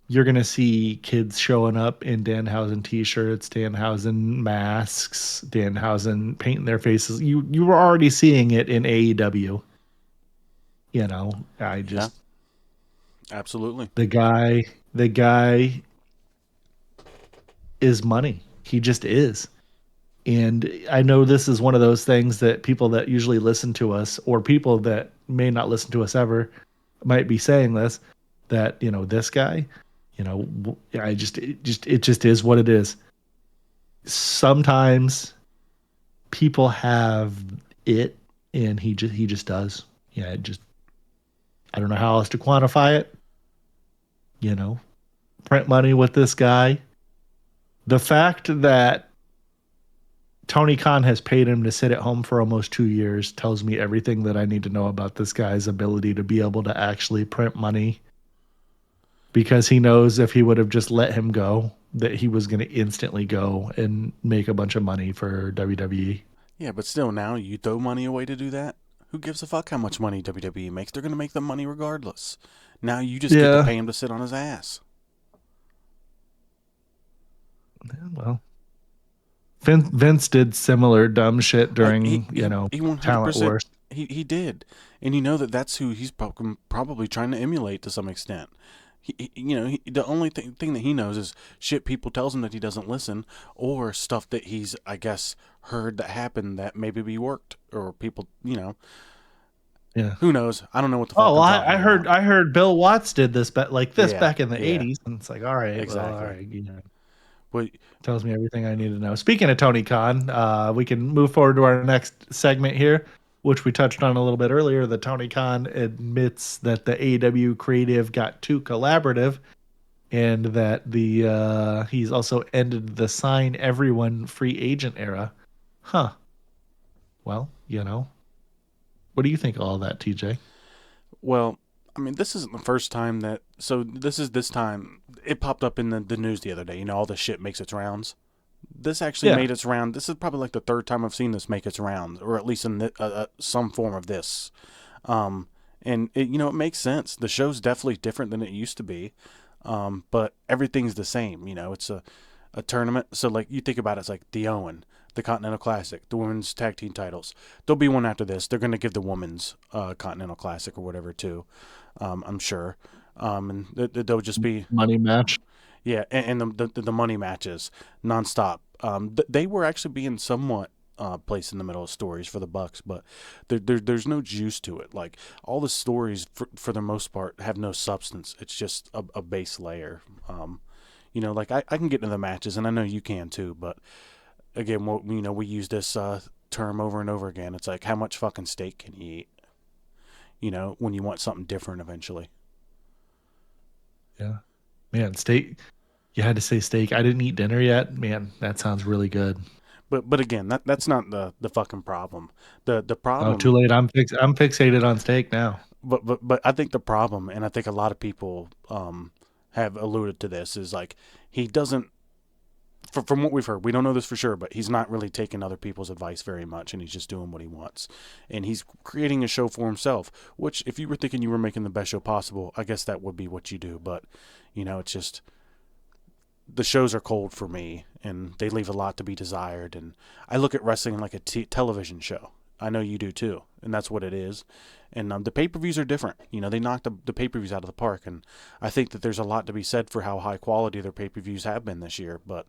you're gonna see kids showing up in Danhausen t-shirts, Danhausen masks, Danhausen painting their faces. You were already seeing it in AEW. I Yeah, just absolutely. the guy is money. He just is. And I know this is one of those things that people that usually listen to us, or people that may not listen to us ever, might be saying this, that, this guy, it just is what it is. Sometimes people have it, and he just does. Yeah, I don't know how else to quantify it. You know, Print money with this guy. The fact that Tony Khan has paid him to sit at home for almost 2 years tells me everything that I need to know about this guy's ability to be able to actually print money, because he knows if he would have just let him go, that he was going to instantly go and make a bunch of money for WWE. Yeah, but still, now you throw money away to do that. Who gives a fuck how much money WWE makes? They're gonna make the money regardless. Now you just get to Yeah. pay him to sit on his ass. Well, Vince did similar dumb shit Like he during, he 100% Talent Wars. he did, and you know that's who he's probably trying to emulate to some extent. The only thing that he knows is shit people tells him that he doesn't listen, or stuff that he's, I guess, heard that happened that maybe be worked, or people, Yeah. who knows? I don't know what the Oh, fuck well, I'm I talking heard about. I heard Bill Watts did this like this Yeah, back in the yeah, 80s, and it's like, all right, well, all exactly. right, But tells me everything I need to know. Speaking of Tony Khan, we can move forward to our next segment here, which we touched on a little bit earlier. That Tony Khan admits that the AEW creative got too collaborative, and that the he's also ended the sign everyone free agent era. Huh. Well, what do you think of all that, TJ? well, I mean, this isn't the first time that. So this time it popped up in the news the other day. All this shit makes its rounds. this actually Yeah. made its round. This is probably like the third time I've seen this make its round, or at least in some form of this. And it, it makes sense. The show's definitely different than it used to be, but everything's the same. It's a tournament. So like you think about it, it's like the Owen, the Continental Classic, the women's tag team titles. There'll be one after this. They're going to give the women's Continental Classic or whatever too. I'm sure. And there'll just be money match. Yeah, and the money matches nonstop. They were actually being somewhat placed in the middle of stories for the Bucks, but there's no juice to it. Like all the stories, for the most part, have no substance. It's just a base layer. Like I can get into the matches, and I know you can too. But again, we use this term over and over again. It's like, how much fucking steak can you eat? When you want something different eventually. Yeah, man, steak. You had to say steak. I didn't eat dinner yet. Man, that sounds really good. But again, that's not the fucking problem. The problem. Oh, too late. I'm fixated on steak now. But I think the problem, and I think a lot of people have alluded to this, is like he doesn't. From what we've heard, we don't know this for sure, but he's not really taking other people's advice very much, and he's just doing what he wants. And he's creating a show for himself, which if you were thinking you were making the best show possible, I guess that would be what you do. But, it's just the shows are cold for me, and they leave a lot to be desired. And I look at wrestling like a television show. I know you do too, and that's what it is. And the pay-per-views are different. They knocked the pay-per-views out of the park, and I think that there's a lot to be said for how high quality their pay-per-views have been this year. But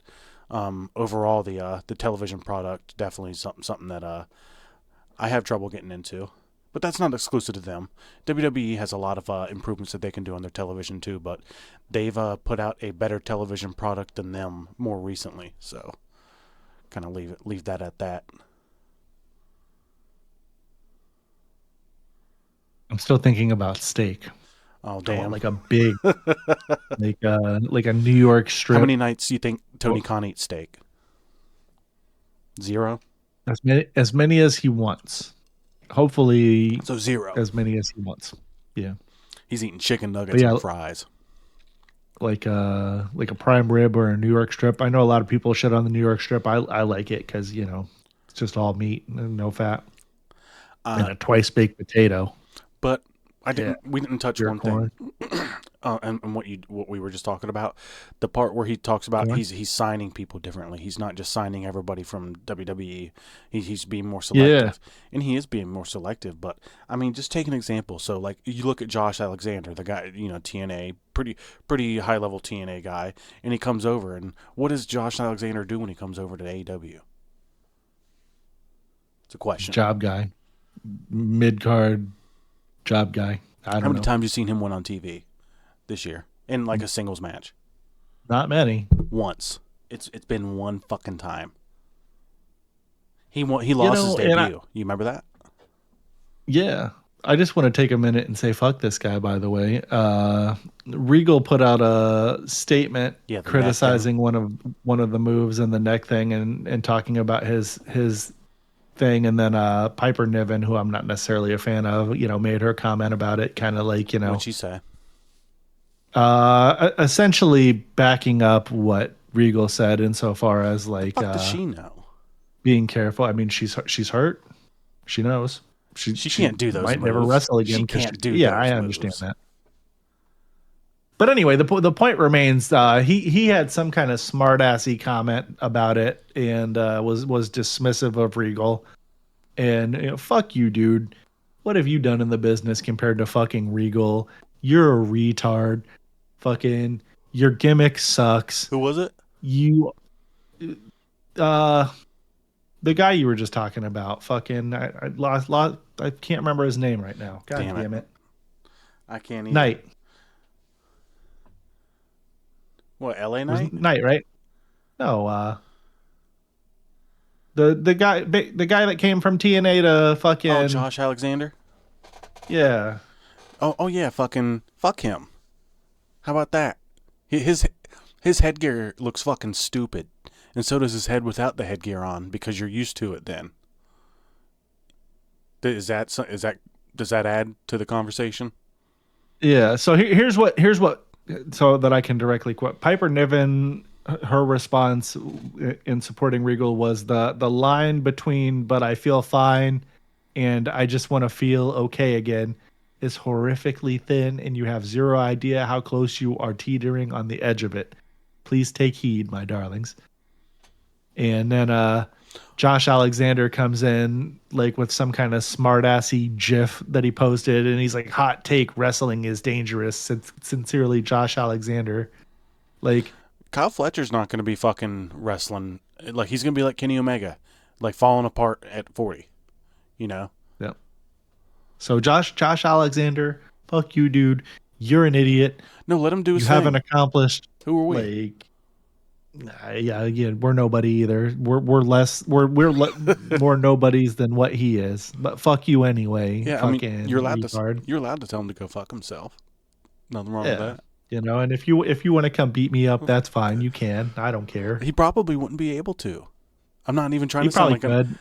overall, the television product definitely is something that I have trouble getting into. But that's not exclusive to them. WWE has a lot of improvements that they can do on their television too, but they've put out a better television product than them more recently. So kind of leave that at that. I'm still thinking about steak. Oh damn! Like a big, like a New York strip. How many nights do you think Tony Khan eats steak? 0. As many as he wants. Hopefully, so 0. As many as he wants. Yeah, he's eating chicken nuggets and fries. Like a prime rib or a New York strip. I know a lot of people shit on the New York strip. I like it because it's just all meat and no fat, and a twice baked potato. But we didn't touch one corn. thing, and what we were just talking about, the part where he talks about he's signing people differently. He's not just signing everybody from WWE. He's being more selective, and he is being more selective. But I mean, just take an example. So like you look at Josh Alexander, the guy, TNA, pretty high level TNA guy, and he comes over, and what does Josh Alexander do when he comes over to AEW? It's a question. Job guy, mid card. Job guy. How many times have you seen him win on TV this year in like a singles match? Not many. Once. It's been one fucking time. He lost his debut. You remember that? Yeah. I just want to take a minute and say fuck this guy, by the way. Regal put out a statement criticizing one of the moves and the neck thing and talking about his thing, and then Piper Niven, who I'm not necessarily a fan of, made her comment about it, kind of like, What'd she say? Essentially backing up what Regal said insofar as like, does she know? Being careful. I mean, she's hurt. She knows. She can't do those. Might moves. never wrestle again. She can't do. Yeah, those I understand moves. that. But anyway, the point remains. He had some kind of smart-assy comment about it and was dismissive of Regal. And fuck you, dude. What have you done in the business compared to fucking Regal? You're a retard. Fucking your gimmick sucks. Who was it? You, the guy you were just talking about. Fucking I lost. I can't remember his name right now. God damn it. I can't either. Knight. What, LA Knight? Knight, right? No, the guy that came from TNA to fucking... Oh, Josh Alexander? Yeah. Oh yeah, fucking fuck him. How about that? His headgear looks fucking stupid, and so does his head without the headgear on, because you're used to it then. Does that add to the conversation? Yeah, so here's what so that I can directly quote. Piper Niven her response in supporting Regal was the line between "but I feel fine" and "I just want to feel okay again" is horrifically thin, and you have zero idea how close you are teetering on the edge of it. Please take heed, my darlings. And then Josh Alexander comes in like with some kind of smart-assy gif that he posted, and he's like, "Hot take: wrestling is dangerous. Sincerely, Josh Alexander." Like, Kyle Fletcher's not going to be fucking wrestling. Like, he's going to be like Kenny Omega, like falling apart at 40, you know? yeah. So Josh Alexander, fuck you, dude. You're an idiot. No, let him do his You thing. haven't accomplished. Who are we? Like, yeah, again, we're nobody either. We're less. We're more nobodies than what he is. But fuck you anyway. Yeah, I fucking mean, you're allowed retard. to tell him to go fuck himself. Nothing wrong with Yeah. that. You know, and if you want to come beat me up, that's fine. You can. I don't care. He probably wouldn't be able to. I'm not even trying He to sound probably like could.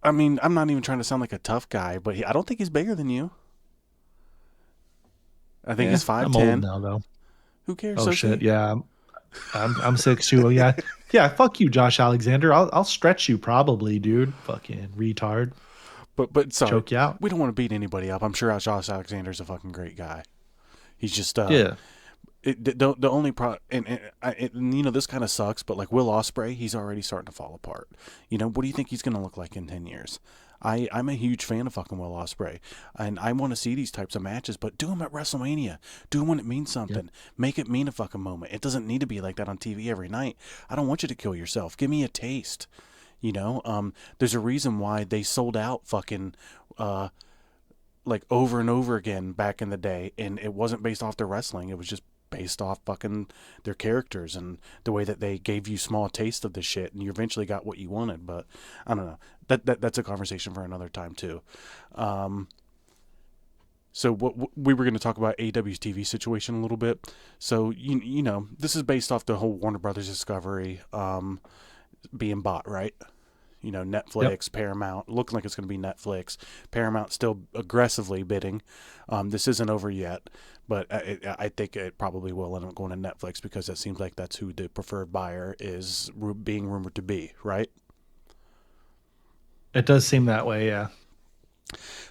I mean, I'm not even trying to sound like a tough guy, but I don't think he's bigger than you. I think he's 5'10". I'm old now, though. Who cares? Oh Sophie? shit! Yeah, I'm 6'2". Yeah, yeah. Fuck you, Josh Alexander. I'll stretch you probably, dude. Fucking retard. But sorry, Choke you out. we don't want to beat anybody up. I'm sure Josh Alexander's a fucking great guy. He's just Yeah. the only and you know, this kind of sucks, but like Will Ospreay, he's already starting to fall apart. You know, what do you think he's gonna look like in 10 years? I'm a huge fan of fucking Will Ospreay, and I want to see these types of matches, but do them at WrestleMania. Do them when it means something. Yep. Make it mean a fucking moment. It doesn't need to be like that on TV every night. I don't want you to kill yourself. Give me a taste. You know, there's a reason why they sold out fucking like over and over again back in the day, and it wasn't based off their wrestling. It was just based off fucking their characters and the way that they gave you small taste of the shit, and you eventually got what you wanted. But I don't know. That's a conversation for another time too. So what we were going to talk about AEW's TV situation a little bit. So you know, this is based off the whole Warner Brothers Discovery being bought, right? You know, Netflix, yep. Paramount, looking like it's going to be Netflix. Paramount still aggressively bidding. This isn't over yet, but I think it probably will end up going to Netflix because it seems like that's who the preferred buyer is being rumored to be, right? It does seem that way, yeah.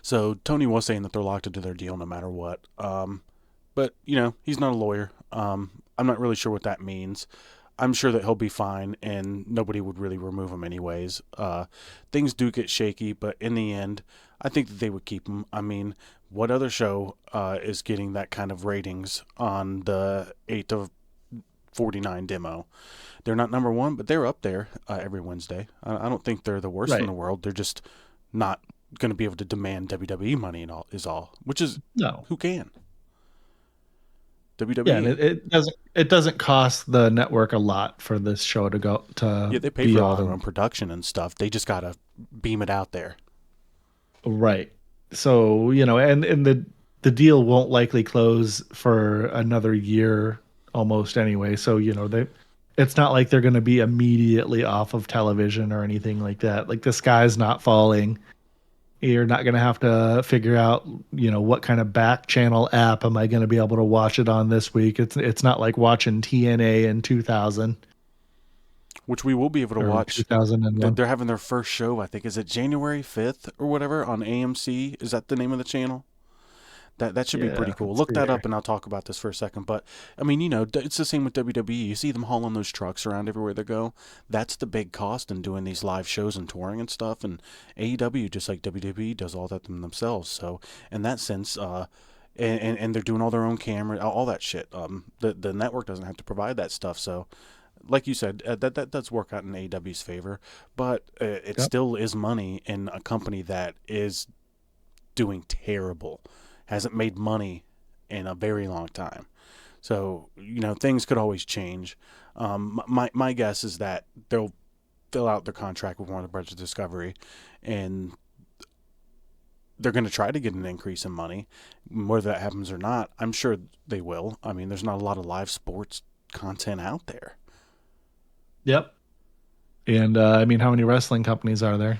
So Tony was saying that they're locked into their deal no matter what. But, you know, he's not a lawyer. I'm not really sure what that means. I'm sure that he'll be fine, and nobody would really remove him anyways. Things do get shaky, but in the end, I think that they would keep him. I mean, what other show is getting that kind of ratings on the 8 of 49 demo? They're not number one, but they're up there every Wednesday. I don't think they're the worst in the world. They're just not going to be able to demand WWE money and all is all, which is no. Who can? WWE. Yeah, and it doesn't cost the network a lot for this show to go to. Yeah, they pay for all their own production and stuff. They just gotta beam it out there. Right. So, you know, and the deal won't likely close for another year almost anyway. So, you know, it's not like they're going to be immediately off of television or anything like that. Like, the sky's not falling. You're not going to have to figure out, you know, what kind of back channel app am I going to be able to watch it on this week. It's not like watching TNA in 2000. Which we will be able to watch. 2001. They're having their first show, I think. Is it January 5th or whatever on AMC? Is that the name of the channel? That should be pretty cool. Look that up, and I'll talk about this for a second. But, I mean, you know, it's the same with WWE. You see them hauling those trucks around everywhere they go. That's the big cost in doing these live shows and touring and stuff. And AEW, just like WWE, does all that themselves. So, in that sense, and they're doing all their own camera, all that shit. The network doesn't have to provide that stuff. So, like you said, that does work out in AEW's favor. But it still is money in a company that is doing terrible. Hasn't made money in a very long time. So, you know, things could always change. My guess is that they'll fill out their contract with Warner Brothers Discovery, and they're going to try to get an increase in money. Whether that happens or not, I'm sure they will. I mean, there's not a lot of live sports content out there. Yep. And, I mean, how many wrestling companies are there?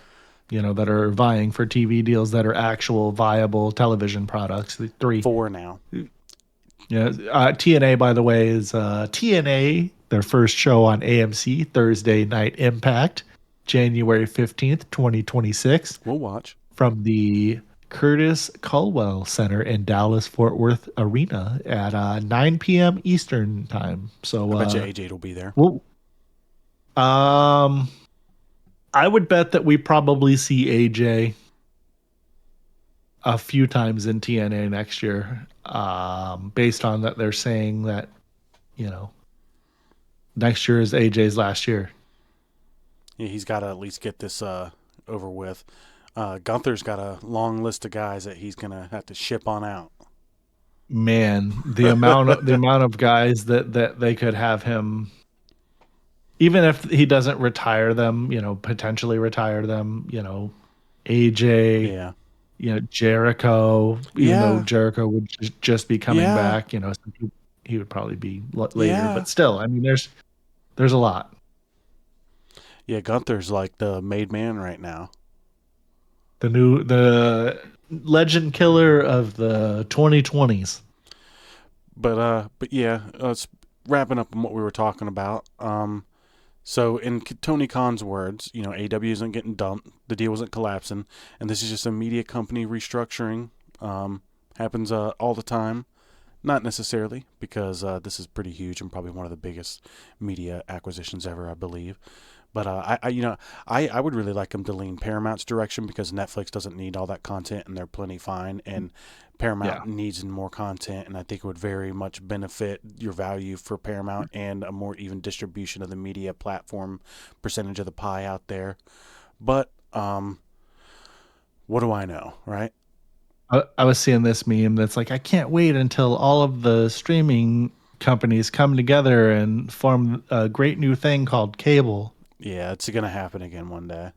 You know, that are vying for TV deals that are actual viable television products. 3. 4 now. Yeah. TNA, by the way, is TNA their first show on AMC, Thursday Night Impact, January 15th, 2026, We'll watch. from the Curtis Culwell Center in Dallas Fort Worth Arena at 9 p.m. Eastern time. So I bet you AJ will be there. well, I would bet that we probably see AJ a few times in TNA next year. Based on that, they're saying that, next year is AJ's last year. Yeah, he's got to at least get this over with. Gunther's got a long list of guys that he's gonna have to ship on out. Man, the amount of guys that they could have him, even if he doesn't retire them, potentially retire them, AJ, Yeah. Jericho, even though Yeah. Jericho would just be coming Yeah. back, so he would probably be later, Yeah. but still, I mean, there's a lot. Yeah, Gunther's like the made man right now. The legend killer of the 2020s. But yeah, let's wrapping up on what we were talking about. So in Tony Khan's words, AEW isn't getting dumped, the deal wasn't collapsing, and this is just a media company restructuring. Happens all the time. Not necessarily, because this is pretty huge and probably one of the biggest media acquisitions ever, I believe. But I would really like them to lean Paramount's direction, because Netflix doesn't need all that content and they're plenty fine, and Paramount needs more content, and I think it would very much benefit your value for Paramount and a more even distribution of the media platform percentage of the pie out there. But what do I know, right? I was seeing this meme that's like, I can't wait until all of the streaming companies come together and form a great new thing called cable. Yeah, it's gonna happen again one day.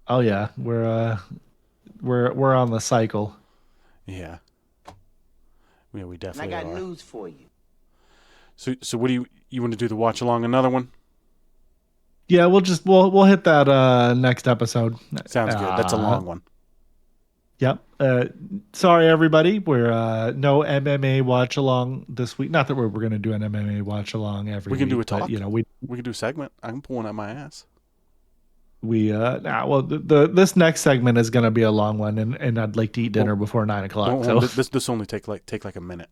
Oh yeah, we're on the cycle. Yeah, we definitely. And I got are. news for you. So what do you want to do? The watch along another one? Yeah, we'll hit that next episode. Sounds good. That's a long one. Yep. Sorry everybody, we're no MMA watch along this week. Not that we're going to do an MMA watch along every week. We can do a talk. But, we can do a segment. I can pull one out my ass. This next segment is going to be a long one, and I'd like to eat dinner before 9 o'clock. So this only take like a minute.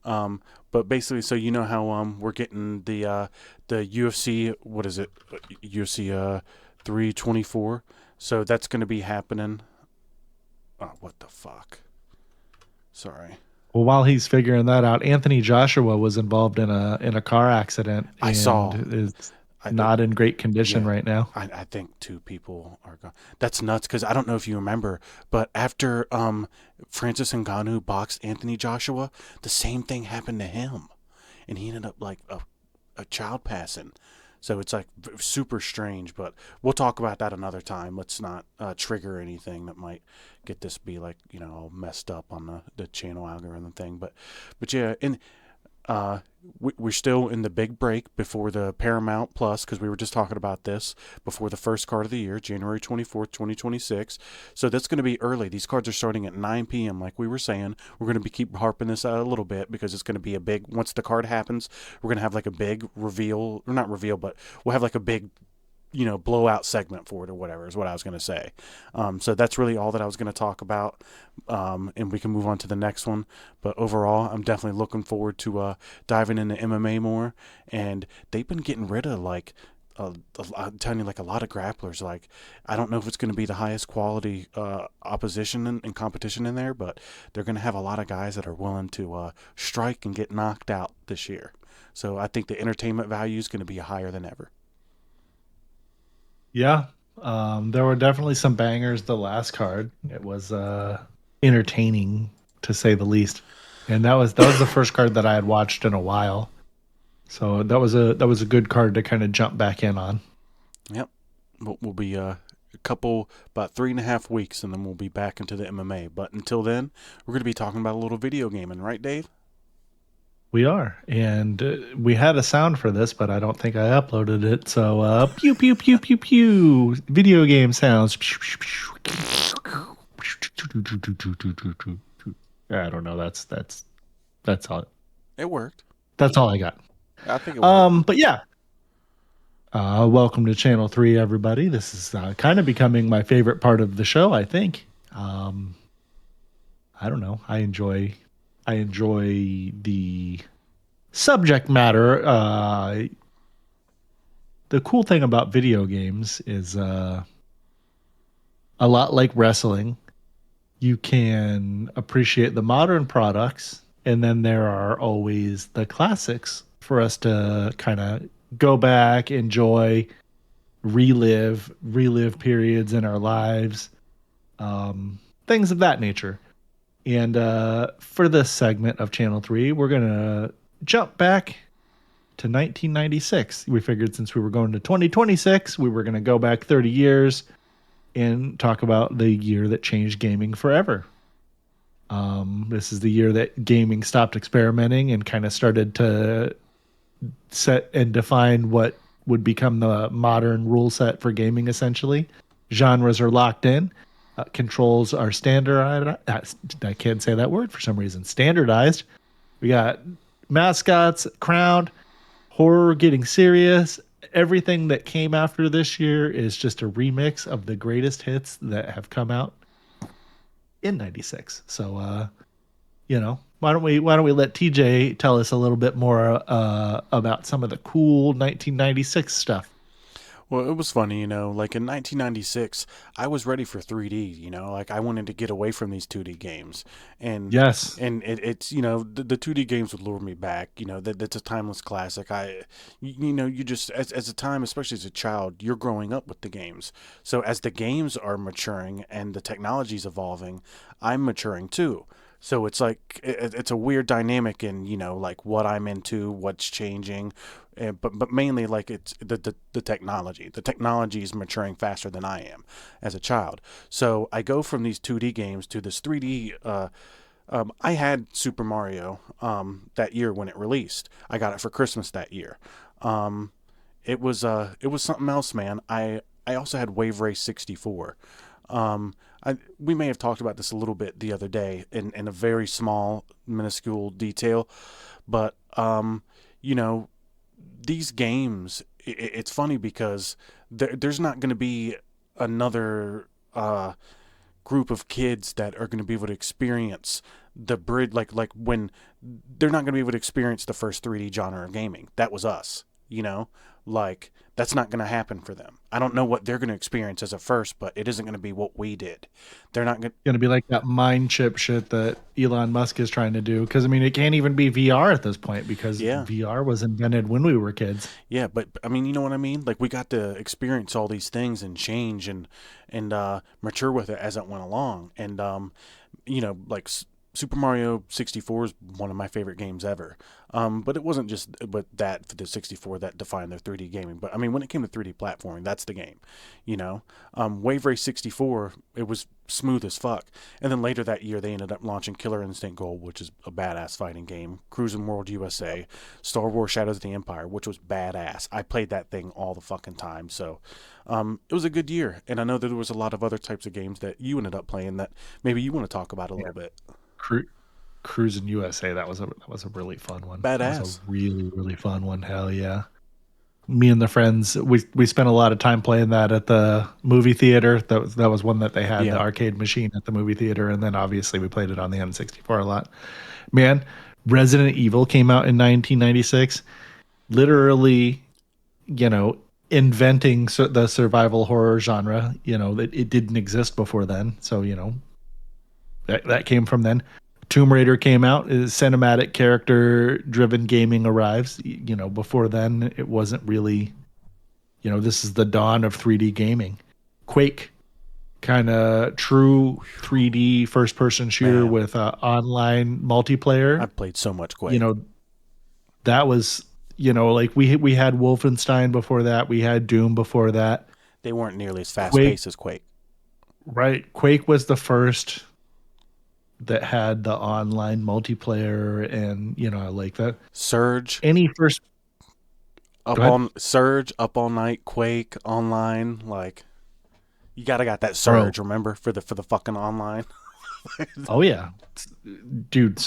But basically, so how we're getting the UFC, what is it? UFC 324. So that's going to be happening. Oh, what the fuck? Sorry. Well, while he's figuring that out, Anthony Joshua was involved in a car accident. I saw. Is not in great condition right now. I think 2 people are gone. That's nuts, because I don't know if you remember, but after Francis Ngannou boxed Anthony Joshua, the same thing happened to him, and he ended up like a child passing. So it's like super strange, but we'll talk about that another time. Let's not trigger anything that might get this be like, all messed up on the channel algorithm thing. But yeah, and we're still in the big break before the Paramount Plus, because we were just talking about this before the first card of the year, January 24th, 2026. So that's going to be early. These cards are starting at 9 p.m. like we were saying. We're going to keep harping this out a little bit, because it's going to be a big, once the card happens, we're going to have like a big reveal, or not reveal, but we'll have like a big blowout segment for it, or whatever is what I was going to say. So that's really all that I was going to talk about. And we can move on to the next one. But overall, I'm definitely looking forward to diving into MMA more. And they've been getting rid of I'm telling you, like a lot of grapplers. Like, I don't know if it's going to be the highest quality opposition and competition in there, but they're going to have a lot of guys that are willing to strike and get knocked out this year. So I think the entertainment value is going to be higher than ever. Yeah, there were definitely some bangers the last card. It was entertaining, to say the least, and that was the first card that I had watched in a while. So that was a good card to kind of jump back in on. Yep, we'll be a couple, about 3.5 weeks, and then we'll be back into the MMA. But until then, we're going to be talking about a little video gaming, right, Dave? We are, and we had a sound for this, but I don't think I uploaded it. So, pew pew pew pew pew, video game sounds. I don't know. That's all. It worked. That's all I got. I think it worked. But yeah, welcome to Channel 3, everybody. This is kind of becoming my favorite part of the show, I think. Um, I don't know. I enjoy the subject matter. The cool thing about video games is a lot like wrestling. You can appreciate the modern products, and then there are always the classics for us to kind of go back, enjoy, relive periods in our lives, things of that nature. And for this segment of Channel 3, we're going to jump back to 1996. We figured since we were going to 2026, we were going to go back 30 years and talk about the year that changed gaming forever. This is the year that gaming stopped experimenting and kind of started to set and define what would become the modern rule set for gaming, essentially. Genres are locked in, controls are standardized. I can't say that word for some reason. Standardized. We got mascots crowned, horror getting serious. Everything that came after this year is just a remix of the greatest hits that have come out in 96. So why don't we let TJ tell us a little bit more about some of the cool 1996 stuff. Well, it was funny, like in 1996, I was ready for 3D, like I wanted to get away from these 2D games. And Yes. it's, the 2D games would lure me back, that's a timeless classic. You just, as a time, especially as a child, you're growing up with the games. So as the games are maturing and the technology's evolving, I'm maturing too. So it's like it's a weird dynamic in like what I'm into, what's changing, but mainly like it's the technology. The technology is maturing faster than I am as a child. So I go from these 2D games to this 3D. I had Super Mario that year when it released. I got it for Christmas that year. It was something else, man. I also had Wave Race 64. We may have talked about this a little bit the other day in a very small, minuscule detail, but these games. It's funny because there's not going to be another group of kids that are going to be able to experience the bridge, like when they're not going to be able to experience the first 3D genre of gaming. That was us, like that's not going to happen for them. I don't know what they're going to experience as a first, but it isn't going to be what we did. They're not going Going to be like that mind chip shit that Elon Musk is trying to do. Because, I mean, it can't even be VR at this point because Yeah. VR was invented when we were kids. Yeah, but I mean, you know what I mean? Like we got to experience all these things and change and mature with it as it went along. And like Super Mario 64 is one of my favorite games ever. But it wasn't just but that for the 64 that defined their 3D gaming. But I mean, when it came to 3D platforming, that's the game. Wave Race 64, it was smooth as fuck. And then later that year, they ended up launching Killer Instinct Gold, which is a badass fighting game. Cruis'n World USA, Star Wars Shadows of the Empire, which was badass. I played that thing all the fucking time. So it was a good year. And I know that there was a lot of other types of games that you ended up playing that maybe you want to talk about a little bit. Cruis'n USA, that was a really fun one. Badass. That was a really, really fun one. Hell yeah. Me and the friends, we spent a lot of time playing that at the movie theater. That was one that they had, the arcade machine at the movie theater, and then obviously we played it on the N64 a lot. Man, Resident Evil came out in 1996. Literally, inventing the survival horror genre. It didn't exist before then. So, that came from then. Tomb Raider came out. Cinematic character driven gaming arrives. Before then, it wasn't really, this is the dawn of 3D gaming. Quake, kind of true 3D first person shooter with online multiplayer. I've played so much Quake. That was, like we had Wolfenstein before that. We had Doom before that. They weren't nearly as fast paced as Quake. Right. Quake was the first that had the online multiplayer and like that. Surge. Any first Surge, Up All Night, Quake, online, like you gotta got that Surge, remember, for the fucking online. Oh yeah. Dude,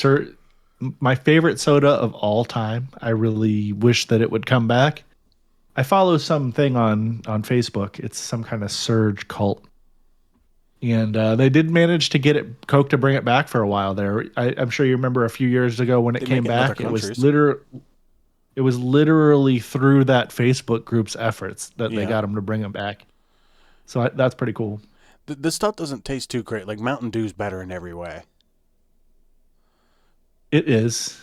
My favorite soda of all time. I really wish that it would come back. I follow something on Facebook. It's some kind of Surge cult, and they did manage to get it Coke to bring it back for a while there. I'm sure you remember a few years ago when it They make came it in other back. countries. It was literally through that Facebook group's efforts that they Yeah. got them to bring them back. So that's pretty cool. This stuff doesn't taste too great. Like Mountain Dew's better in every way. It is.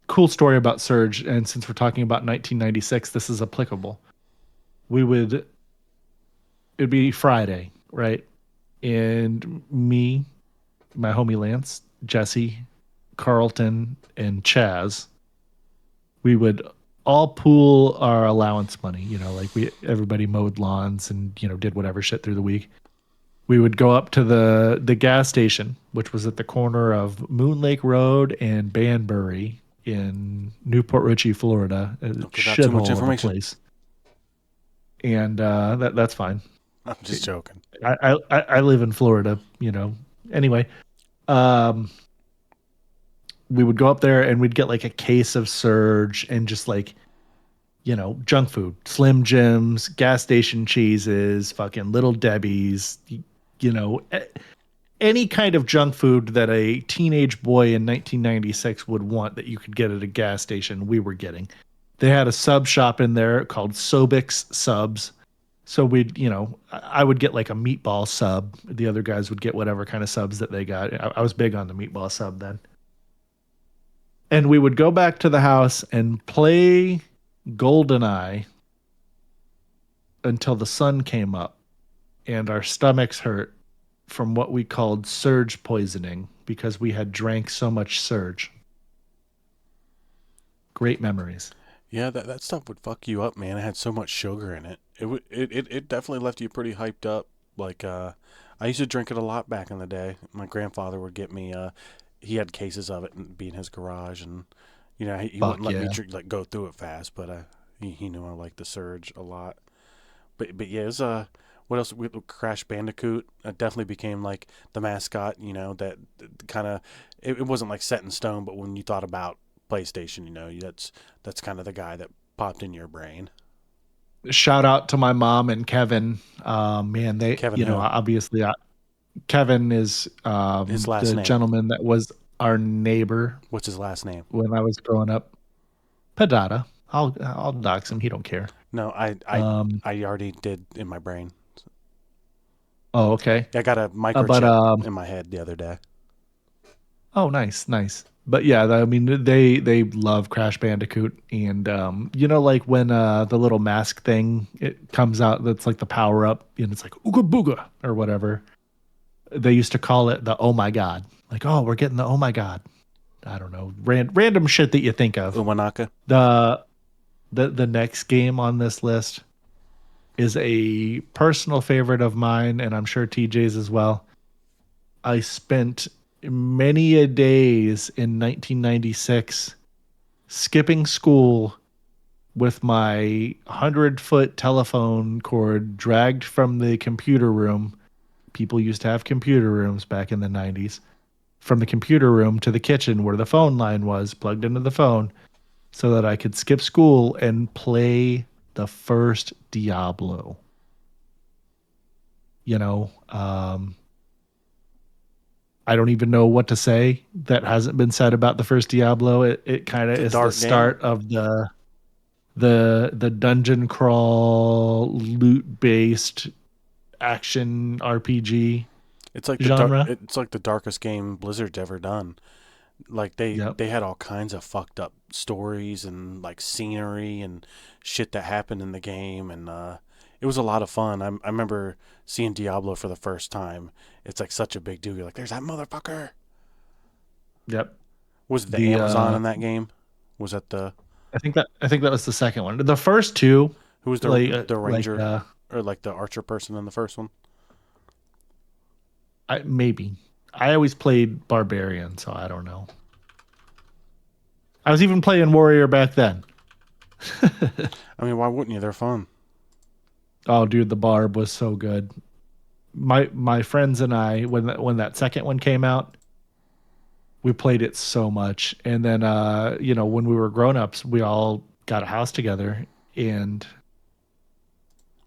Cool story about Surge, and since we're talking about 1996, this is applicable. We would It'd be Friday, right? And me, my homie Lance, Jesse, Carlton, and Chaz, we would all pool our allowance money. Like everybody mowed lawns and did whatever shit through the week. We would go up to the gas station, which was at the corner of Moon Lake Road and Banbury in Newport Richey, Florida. A Don't give out too much shithole of a information. place. And that's fine. I'm just joking. I live in Florida. Anyway, um, we would go up there and we'd get like a case of Surge and just like junk food, Slim Jims, gas station cheeses, fucking Little Debbie's, you know, any kind of junk food that a teenage boy in 1996 would want that you could get at a gas station, we were getting. They had a sub shop in there called Sobix Subs. So I would get like a meatball sub. The other guys would get whatever kind of subs that they got. I was big on the meatball sub then. And we would go back to the house and play GoldenEye until the sun came up and our stomachs hurt from what we called surge poisoning because we had drank so much surge. Great memories. Yeah, that stuff would fuck you up, man. It had so much sugar in it. It definitely left you pretty hyped up. Like I used to drink it a lot back in the day. My grandfather would get me. He had cases of it and be in his garage, and he wouldn't Fuck let me yeah. go through it fast. But he knew I liked the Surge a lot. But yeah, it's what else? Crash Bandicoot definitely became like the mascot. That kind of it wasn't like set in stone, but when you thought about PlayStation, that's kind of the guy that popped in your brain. Shout out to my mom and Kevin. Man, they, Kevin who? obviously, Kevin is His last the name. gentleman that was our neighbor What's his last name? when I was growing up. Padada. I'll dox him. He don't care. No, Um, I already did in my brain. oh, okay. I got a But microchip in my head the other day. oh, nice, nice. But yeah, I mean, they love Crash Bandicoot, and like when the little mask thing it comes out, that's like the power up, and it's like ooga booga or whatever. They used to call it the oh my god, like oh we're getting the oh my god. I don't know, random shit that you think of. Umanaka. The the next game on this list is a personal favorite of mine, and I'm sure TJ's as well. I spent many a days in 1996 skipping school with my 100-foot telephone cord dragged from the computer room. People used to have computer rooms back in the 90s. From the computer room to the kitchen where the phone line was plugged into the phone so that I could skip school and play the first Diablo. I don't even know what to say that hasn't been said about the first Diablo. It kind of It's a is the dark game. start of the dungeon crawl loot based action RPG It's like genre. it's like the darkest game Blizzard's ever done. Like Yep. they had all kinds of fucked up stories and like scenery and shit that happened in the game, and it was a lot of fun. I remember seeing Diablo for the first time. It's like such a big deal. You're like, there's that motherfucker. Yep. Was it the The Amazon in that game? Was that the I think that was the second one. The first two, who was the like ranger or like the archer person in the first one? maybe I always played barbarian, so I don't know. I was even playing warrior back then. I mean, why wouldn't you? They're fun. Oh, dude, the barb was so good. My friends and I, when that second one came out, We played it so much. And then, when we were grown-ups, we all got a house together. And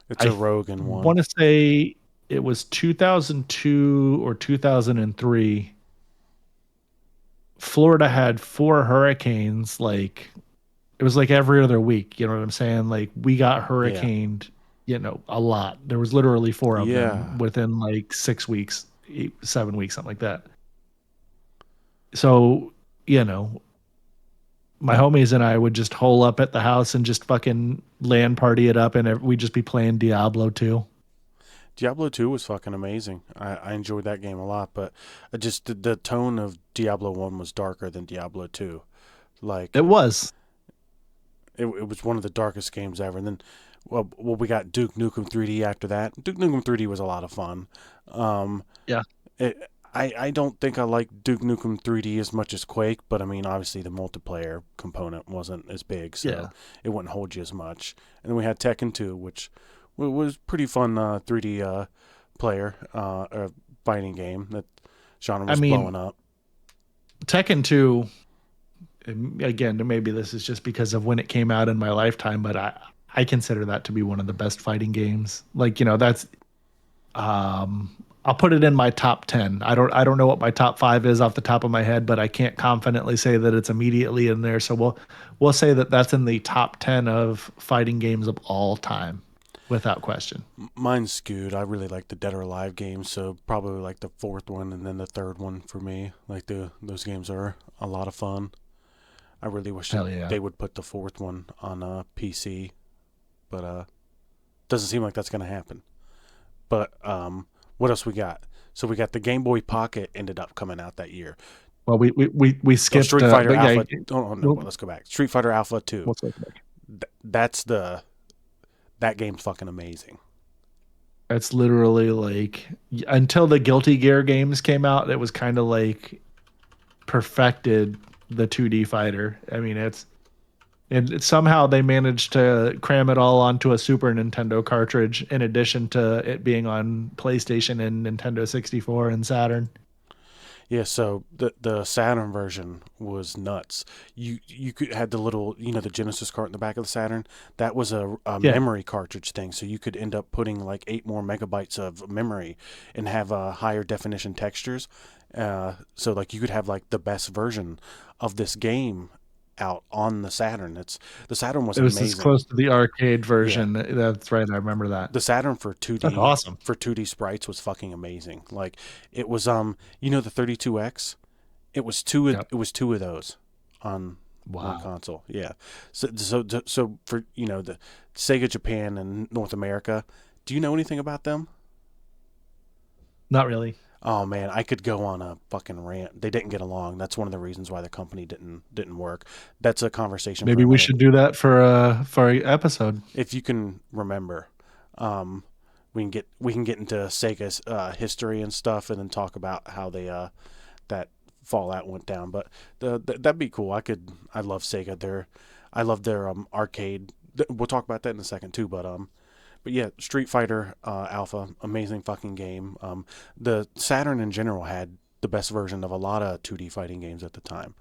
It's a I Rogan one. want to say it was 2002 or 2003. Florida had 4 hurricanes. Like, it was like every other week. You know what I'm saying? Like, we got Yeah. hurricaned, a lot. There was literally 4 of them Yeah. within like 6 weeks, 7 weeks, something like that. So, you know, my homies and I would just hole up at the house and just fucking LAN party it up, and we'd just be playing Diablo 2. Diablo 2 was fucking amazing. I enjoyed that game a lot, but just the tone of Diablo 1 was darker than Diablo 2. It Like, was. it was one of the darkest games ever. And then, we got Duke Nukem 3D after that. Duke Nukem 3D was a lot of fun. Um, Yeah. I don't think I like Duke Nukem 3D as much as Quake, but I mean, obviously the multiplayer component wasn't as big, so Yeah. it wouldn't hold you as much. And then we had Tekken 2, which was pretty fun 3D player fighting game. That genre I was mean, blowing up. Tekken 2, again, maybe this is just because of when it came out in my lifetime, but I consider that to be one of the best fighting games. Like, that's I'll put it in my top 10. I don't know what my top 5 is off the top of my head, but I can't confidently say that it's immediately in there. So we'll say that that's in the top 10 of fighting games of all time, without question. Mine's skewed. I really like the Dead or Alive games, so probably like the fourth one and then the third one for me. Like those games are a lot of fun. I really wish Hell yeah. they would put the fourth one on PC, but doesn't seem like that's gonna happen. But what else we got? So we got the Game Boy Pocket ended up coming out that year. Well, we skipped Street Fighter but Alpha. yeah, Oh no, let's go back. Street Fighter Alpha 2. we'll circle back. That game's fucking amazing. It's literally like, until the Guilty Gear games came out, it was kind of like perfected the 2D fighter. I mean, somehow they managed to cram it all onto a Super Nintendo cartridge, in addition to it being on PlayStation and Nintendo 64 and Saturn. Yeah, so the Saturn version was nuts. You could had the little the Genesis cart in the back of the Saturn. That was a Yeah, memory cartridge thing, so you could end up putting like 8 more megabytes of memory and have higher definition textures. So like you could have like the best version of this game out on the Saturn. The Saturn was it was as amazing. close to the arcade Yeah, version. That's right. I remember that. the Saturn for That's 2D awesome. for 2D sprites was fucking amazing. Like it was the 32X. Yep. It was two of those on one Wow. console. Yeah. So for the Sega Japan and North America, do you know anything about them? Not really. Oh man, I could go on a fucking rant. They didn't get along. That's one of the reasons why the company didn't work. That's a conversation for Maybe we another. should do that for a episode. If you can remember, um, we can get into Sega's history and stuff, and then talk about how they that Fallout went down. But that'd be cool. I love Sega. I love their arcade. We'll talk about that in a second too. But yeah, Street Fighter Alpha, amazing fucking game. The Saturn in general had the best version of a lot of 2D fighting games at the time.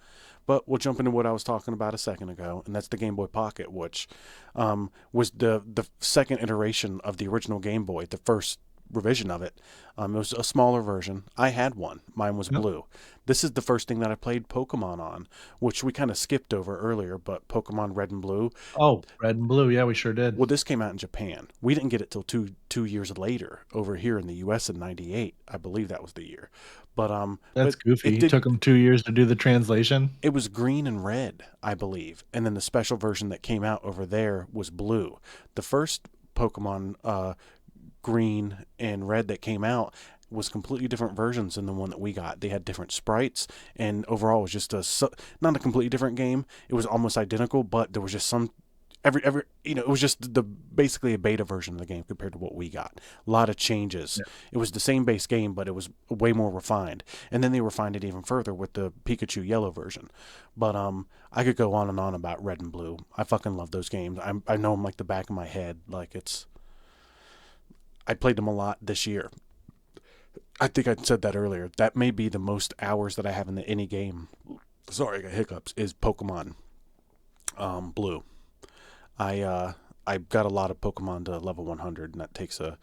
But we'll jump into what I was talking about a second ago, and that's the Game Boy Pocket, which was the second iteration of the original Game Boy, the first revision of it. It was a smaller version. I had one. Mine was Yep. blue. This is the first thing that I played Pokemon on, which we kind of skipped over earlier, but Pokemon Red and Blue. Oh, red and blue. Yeah, we sure did. Well, this came out in Japan. We didn't get it till two years later over here in the U.S. in '98. I believe that was the year. That's But goofy. it It did. took them 2 years to do the translation. It was green and red, I believe, and then the special version that came out over there was blue. The first Pokemon green and red that came out was completely different versions than the one that we got. They had different sprites, and overall it was just not a completely different game. It was almost identical, but there was just some every it was just the basically a beta version of the game compared to what we got. A lot of changes. Yeah. It was the same base game, but it was way more refined. And then they refined it even further with the Pikachu Yellow version. But I could go on and on about Red and Blue. I fucking love those games. I know them like the back of my head. I played them a lot this year. I think I said that earlier. That may be the most hours that I have in any game. Sorry, I got hiccups. Is Pokemon Blue. I got a lot of Pokemon to level 100, and that takes a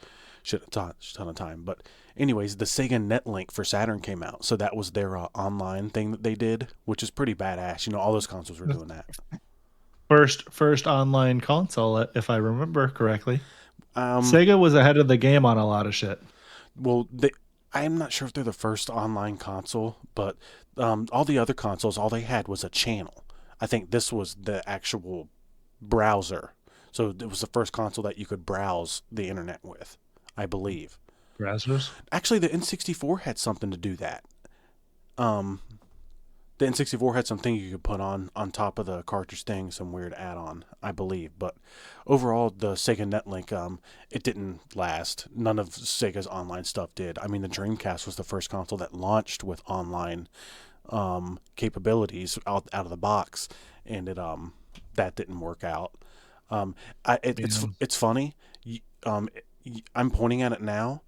ton of time. But anyways, the Sega Netlink for Saturn came out, so that was their online thing that they did, which is pretty badass. You know, all those consoles were doing that. First online console, if I remember correctly. Um, Sega was ahead of the game on a lot of shit. well, I'm not sure if they're the first online console, but all the other consoles, all they had was a channel. I think this was the actual browser. So it was the first console that you could browse the internet with, I believe. Browsers? Actually, the N64 had something to do that. Um, the N64 had something you could put on top of the cartridge thing, some weird add-on, I believe. But overall, the Sega Netlink, it didn't last. None of Sega's online stuff did. I mean, the Dreamcast was the first console that launched with online capabilities out of the box, and that didn't work out. It's funny. I'm pointing at it now.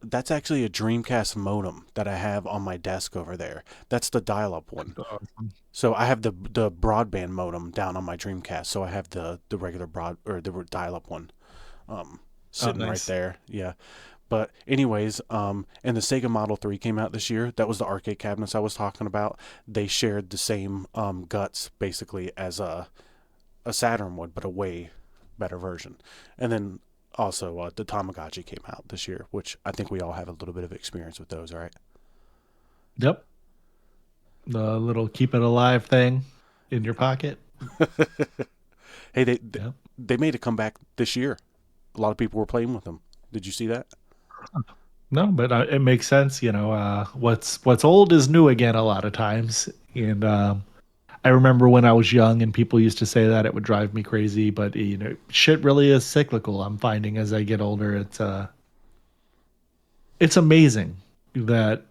That's actually a Dreamcast modem that I have on my desk over there. That's the dial-up one. Awesome. So I have the broadband modem down on my Dreamcast. So I have the regular the dial-up one, sitting right there. Yeah. But anyways, and the Sega Model 3 came out this year. That was the arcade cabinets I was talking about. They shared the same guts basically as a Saturn would, but a way better version. And then also the Tamagotchi came out this year, which I think we all have a little bit of experience with those, right? Yep. The little keep it alive thing in your pocket. Hey, Yep. they made a comeback this year. A lot of people were playing with them. Did you see that? No, but it makes sense. What's old is new again a lot of times. And I remember when I was young and people used to say that it would drive me crazy. But shit really is cyclical. I'm finding as I get older, it's amazing that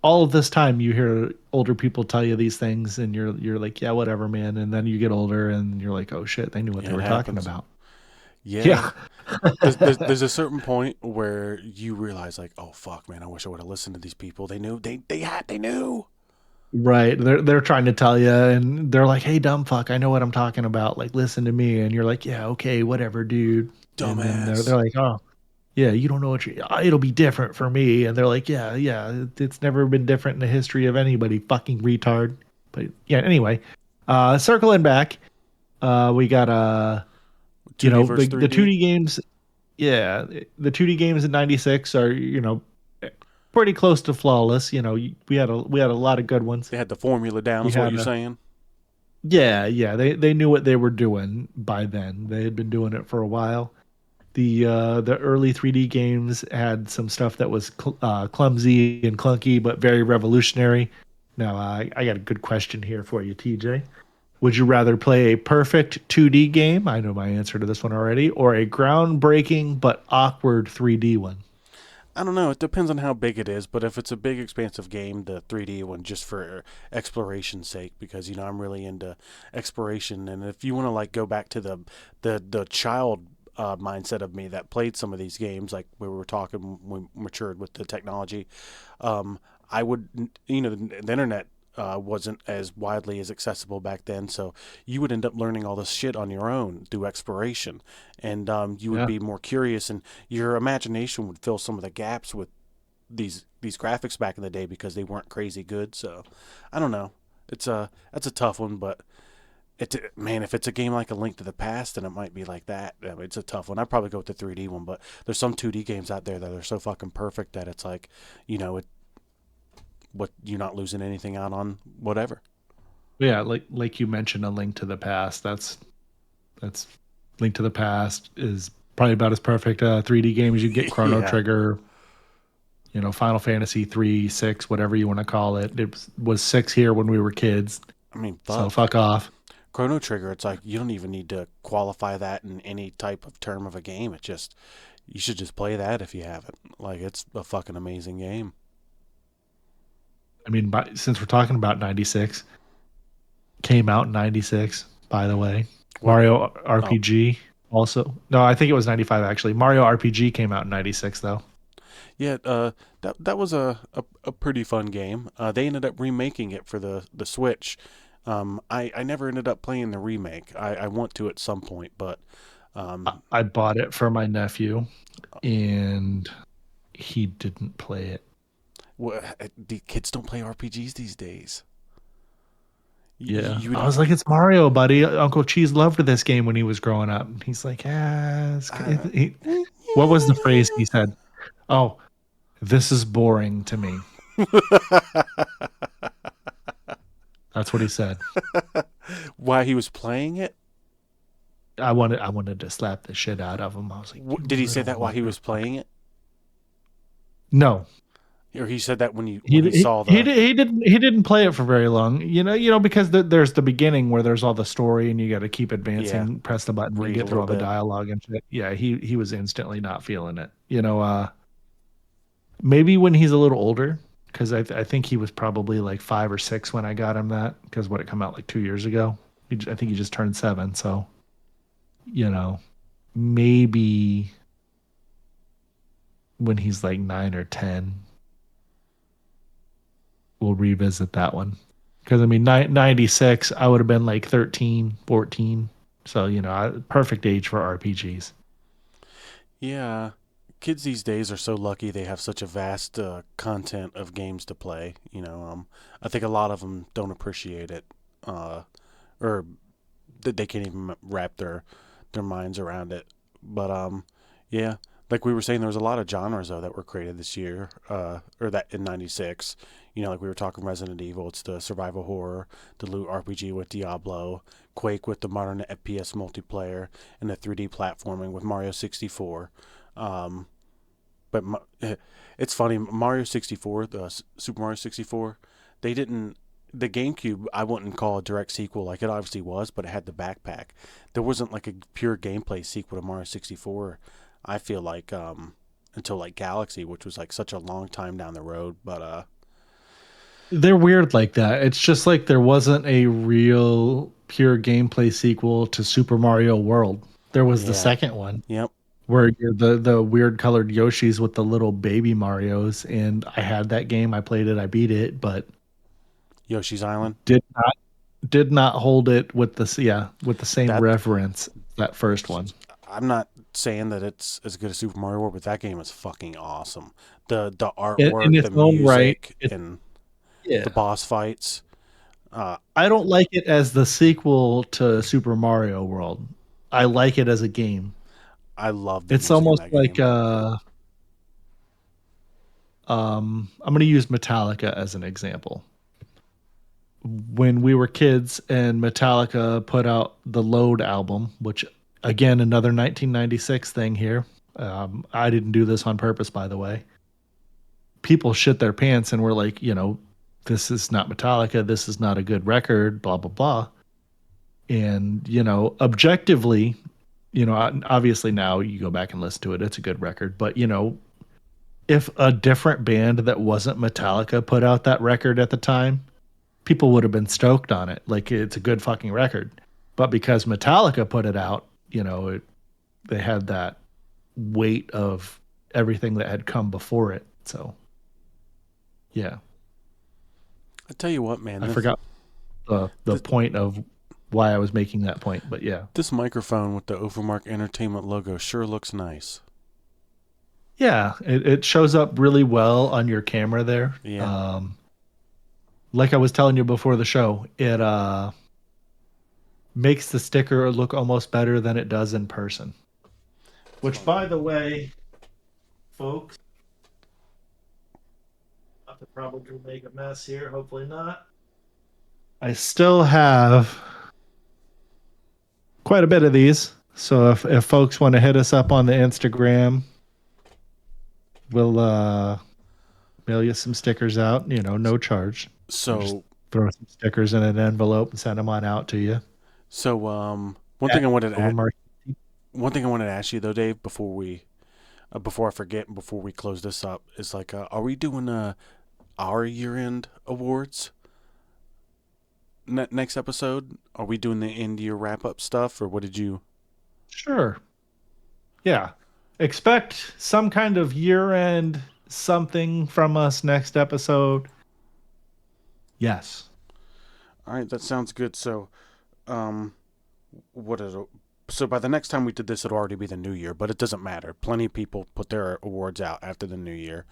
all of this time you hear older people tell you these things, and you're like, yeah, whatever, man. And then you get older, and you're like, oh shit, they knew what Yeah, they it were talking happens. about. Yeah. Yeah. There's a certain point where you realize like, oh fuck, man, I wish I would have listened to these people. They knew they knew. Right. They're trying to tell you, and they're like, "Hey, dumb fuck, I know what I'm talking about. Like, listen to me." And you're like, "Yeah, okay, whatever, dude." And then they're Dumbass. like, "Oh, yeah, you don't know it'll be different for me." And they're like, "Yeah, yeah, it's never been different in the history of anybody, fucking retard." But yeah, anyway, circling back, we got Two D the versus three the D. 2D games. Yeah, the 2D games in '96 are pretty close to flawless. We had a lot of good ones. They had the formula down, We is what had you're saying? Yeah, yeah, they knew what they were doing by then. They had been doing it for a while. The early 3D games had some stuff that was clumsy and clunky, but very revolutionary. Now, I got a good question here for you, TJ. Would you rather play a perfect 2D game? I know my answer to this one already, or a groundbreaking but awkward 3D one? I don't know. It depends on how big it is, but if it's a big, expansive game, the 3D one just for exploration's sake, because I'm really into exploration, and if you want to like go back to the child mindset of me that played some of these games, like we were talking when we matured with the technology, I would, the internet wasn't as widely as accessible back then, so you would end up learning all this shit on your own through exploration, and you would Yeah. be more curious, and your imagination would fill some of the gaps with these graphics back in the day because they weren't crazy good. So I don't know. That's a tough one, but man, if it's a game like A Link to the Past, then it might be like that. I mean, it's a tough one. I'd probably go with the 3D one, but there's some 2D games out there that are so fucking perfect that it's like, what you're not losing anything out on whatever. Yeah, like you mentioned, A Link to the Past. That's Link to the Past is probably about as perfect a 3D game as you get. Chrono Yeah, Trigger, Final Fantasy 3, 6, whatever you want to call it. It was 6 here when we were kids. I mean, So fuck. fuck off. Chrono Trigger, it's like you don't even need to qualify that in any type of term of a game. It just you should just play that if you haven't. Like it's a fucking amazing game. I mean, since we're talking about 96, came out in 96, by the way. What? Mario Oh, RPG also. No, I think it was 95 actually. Mario RPG came out in 96 though. Yeah, that was a pretty fun game. They ended up remaking it for the Switch. I never ended up playing the remake. I want to at some point, but I bought it for my nephew, and he didn't play it. the kids don't play RPGs these days. Yeah. You would I was like, it's Mario, buddy. Uncle Cheese loved this game when he was growing up. He's like, what was the phrase he said? Oh, this is boring to me. That's what he said. While he was playing it. I wanted to slap the shit out of him. I was like, Did he say little that while he was motherfucker. playing it, No, or he said that when he he he, saw he, the? di- he didn't play it for very long. Because there's the beginning where there's all the story and you got to keep Yeah, advancing, press the button and read a get through little all the bit. dialogue and shit. Yeah, he was instantly not feeling it. Maybe when he's a little older, because I think he was probably like 5 or 6 when I got him that. Because what, it come out like 2 years ago. I think he just turned 7. So you know, maybe when he's like 9 or 10, we'll revisit that one. Because I mean, 96, I would have been like 13, 14. So, perfect age for RPGs. Yeah, kids these days are so lucky they have such a vast content of games to play. I think a lot of them don't appreciate it, or that they can't even wrap their minds around it. But yeah, like we were saying, there was a lot of genres though that were created this year, or that in '96. Like we were talking Resident Evil, it's the survival horror, the loot RPG with Diablo, Quake with the modern FPS multiplayer, and the 3D platforming with Mario 64. Um, but it's funny, Mario 64, the Super Mario 64, they didn't. The GameCube, I wouldn't call a direct sequel. Like it obviously was, but it had the backpack. There wasn't like a pure gameplay sequel to Mario 64. I feel like until like Galaxy, which was like such a long time down the road. But They're weird like that. It's just like there wasn't a real pure gameplay sequel to Super Mario World. There was the yeah, second one yep, where you're the weird colored Yoshis with the little baby Marios, and I had that game. I played it. I beat it, but Yoshi's Island. did not did not hold it with with the same That reverence that first one. I'm not saying that it's as good as Super Mario World, but that game is fucking awesome. The In artwork, its the own right, music, and the yeah. boss fights. Uh, I don't like it as the sequel to Super Mario World. I like it as a game. I love the It's music in almost that like game. I'm going to use Metallica as an example. When we were kids and Metallica put out the Load album, which again another 1996 thing here. I didn't do this on purpose, by the way. People shit their pants and were like, this is not Metallica. This is not a good record. Blah blah blah. And objectively, obviously now you go back and listen to it, it's a good record. But if a different band that wasn't Metallica put out that record at the time, people would have been stoked on it. Like it's a good fucking record. But because Metallica put it out, they had that weight of everything that had come before it. So, yeah, I tell you what, man, I forgot the this, point of why I was making that point. But yeah, this microphone with the Overmark Entertainment logo sure looks nice. yeah, it shows up really well on your camera there. Yeah. Like I was telling you before the show, it makes the sticker look almost better than it does in person. Which, by the way, folks, not to probably make a mess here. Hopefully not. I still have quite a bit of these. So if folks want to hit us up on the Instagram, we'll mail you some stickers out. No charge. We'll just So throw some stickers in an envelope and send them on out to you. one At thing I wanted to add, OverMark. one thing I wanted to ask you though, Dave, before I forget, before we close this up, is like, are we doing our year-end awards next episode? Are we doing the end year wrap-up stuff, or what did you? Sure. Yeah. expect some kind of year-end something from us next episode. Yes. All right, that sounds good. So, what is it? So by the next time we did this, it'll already be the new year, but it doesn't matter. Plenty of people put their awards out after the new year.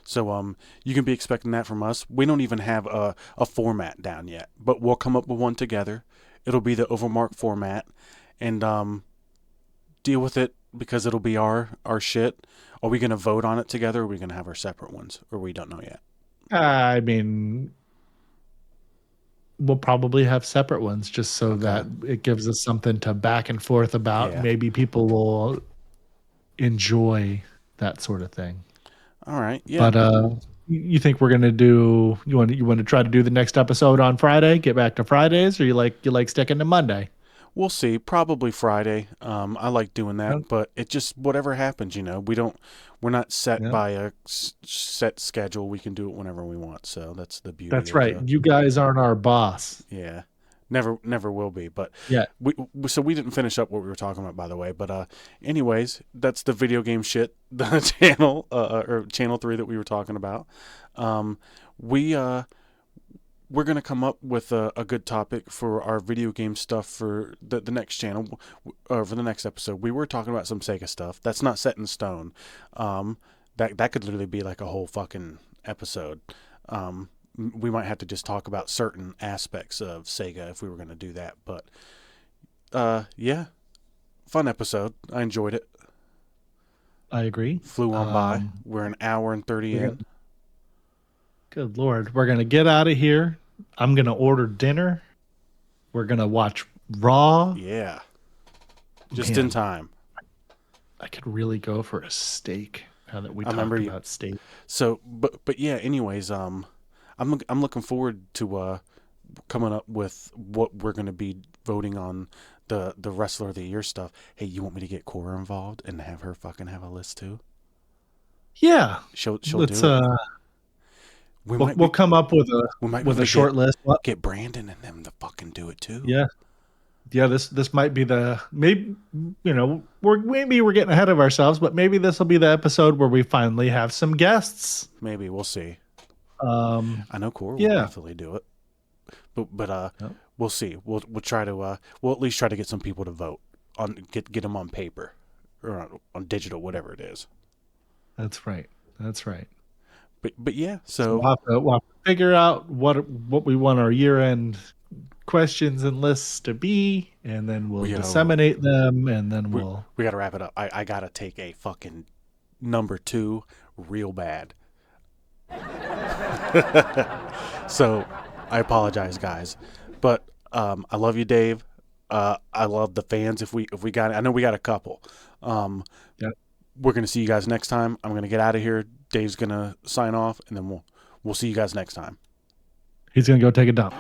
So you can be expecting that from us. We don't even have a format down yet, but we'll come up with one together. It'll be the OverMark format, and deal with it because it'll be our shit. Are we going to vote on it together, or are we going to have our separate ones, or we don't know yet? I mean, we'll probably have separate ones just so that it gives us something to back and forth about. Yeah. Maybe people will enjoy that sort of thing. All right. Yeah. But you think we're gonna do? You want to try to do the next episode on Friday? Get back to Fridays, or you like sticking to Monday? We'll see. Probably Friday. I like doing that, Yep. but it just whatever happens. We're not set by a set schedule. We can do it whenever we want. So that's the beauty. That's right. You guys aren't our boss. Yeah. Never will be. But yeah, we didn't finish up what we were talking about, by the way. But anyways, that's the video game shit, the channel or channel 3 that we were talking about. We're going to come up with a good topic for our video game stuff for the next channel, for the next episode. We were talking about some Sega stuff. That's not set in stone. That could literally be like a whole fucking episode. We might have to just talk about certain aspects of Sega if we were going to do that. But, yeah, fun episode. I enjoyed it. I agree. Flew on by. We're an hour and 30 in. Good Lord. We're going to get out of here. I'm going to order dinner. We're going to watch Raw. Yeah. Just in time. I could really go for a steak now that we talked about steak. So, but yeah, anyways, I'm looking forward to coming up with what we're going to be voting on the Wrestler of the Year stuff. Hey, you want me to get Cora involved and have her fucking have a list too? Yeah. She'll do it. We'll come up with a short list. Get Brandon and them to fucking do it too. Yeah. This might be maybe we're getting ahead of ourselves, but maybe this will be the episode where we finally have some guests. Maybe we'll see. I know Cora will definitely do it, but we'll see. We'll try to we'll at least try to get some people to vote on get them on paper or on digital, whatever it is. That's right. But yeah, so we'll have to figure out what we want our year-end questions and lists to be, and then we'll disseminate them, and then we got to wrap it up. I got to take a fucking number 2 real bad. So I apologize, guys, but I love you, Dave. I love the fans. If we got, I know we got a couple. We're gonna see you guys next time. I'm gonna get out of here. Dave's gonna sign off, and then we'll see you guys next time. He's gonna go take a dump.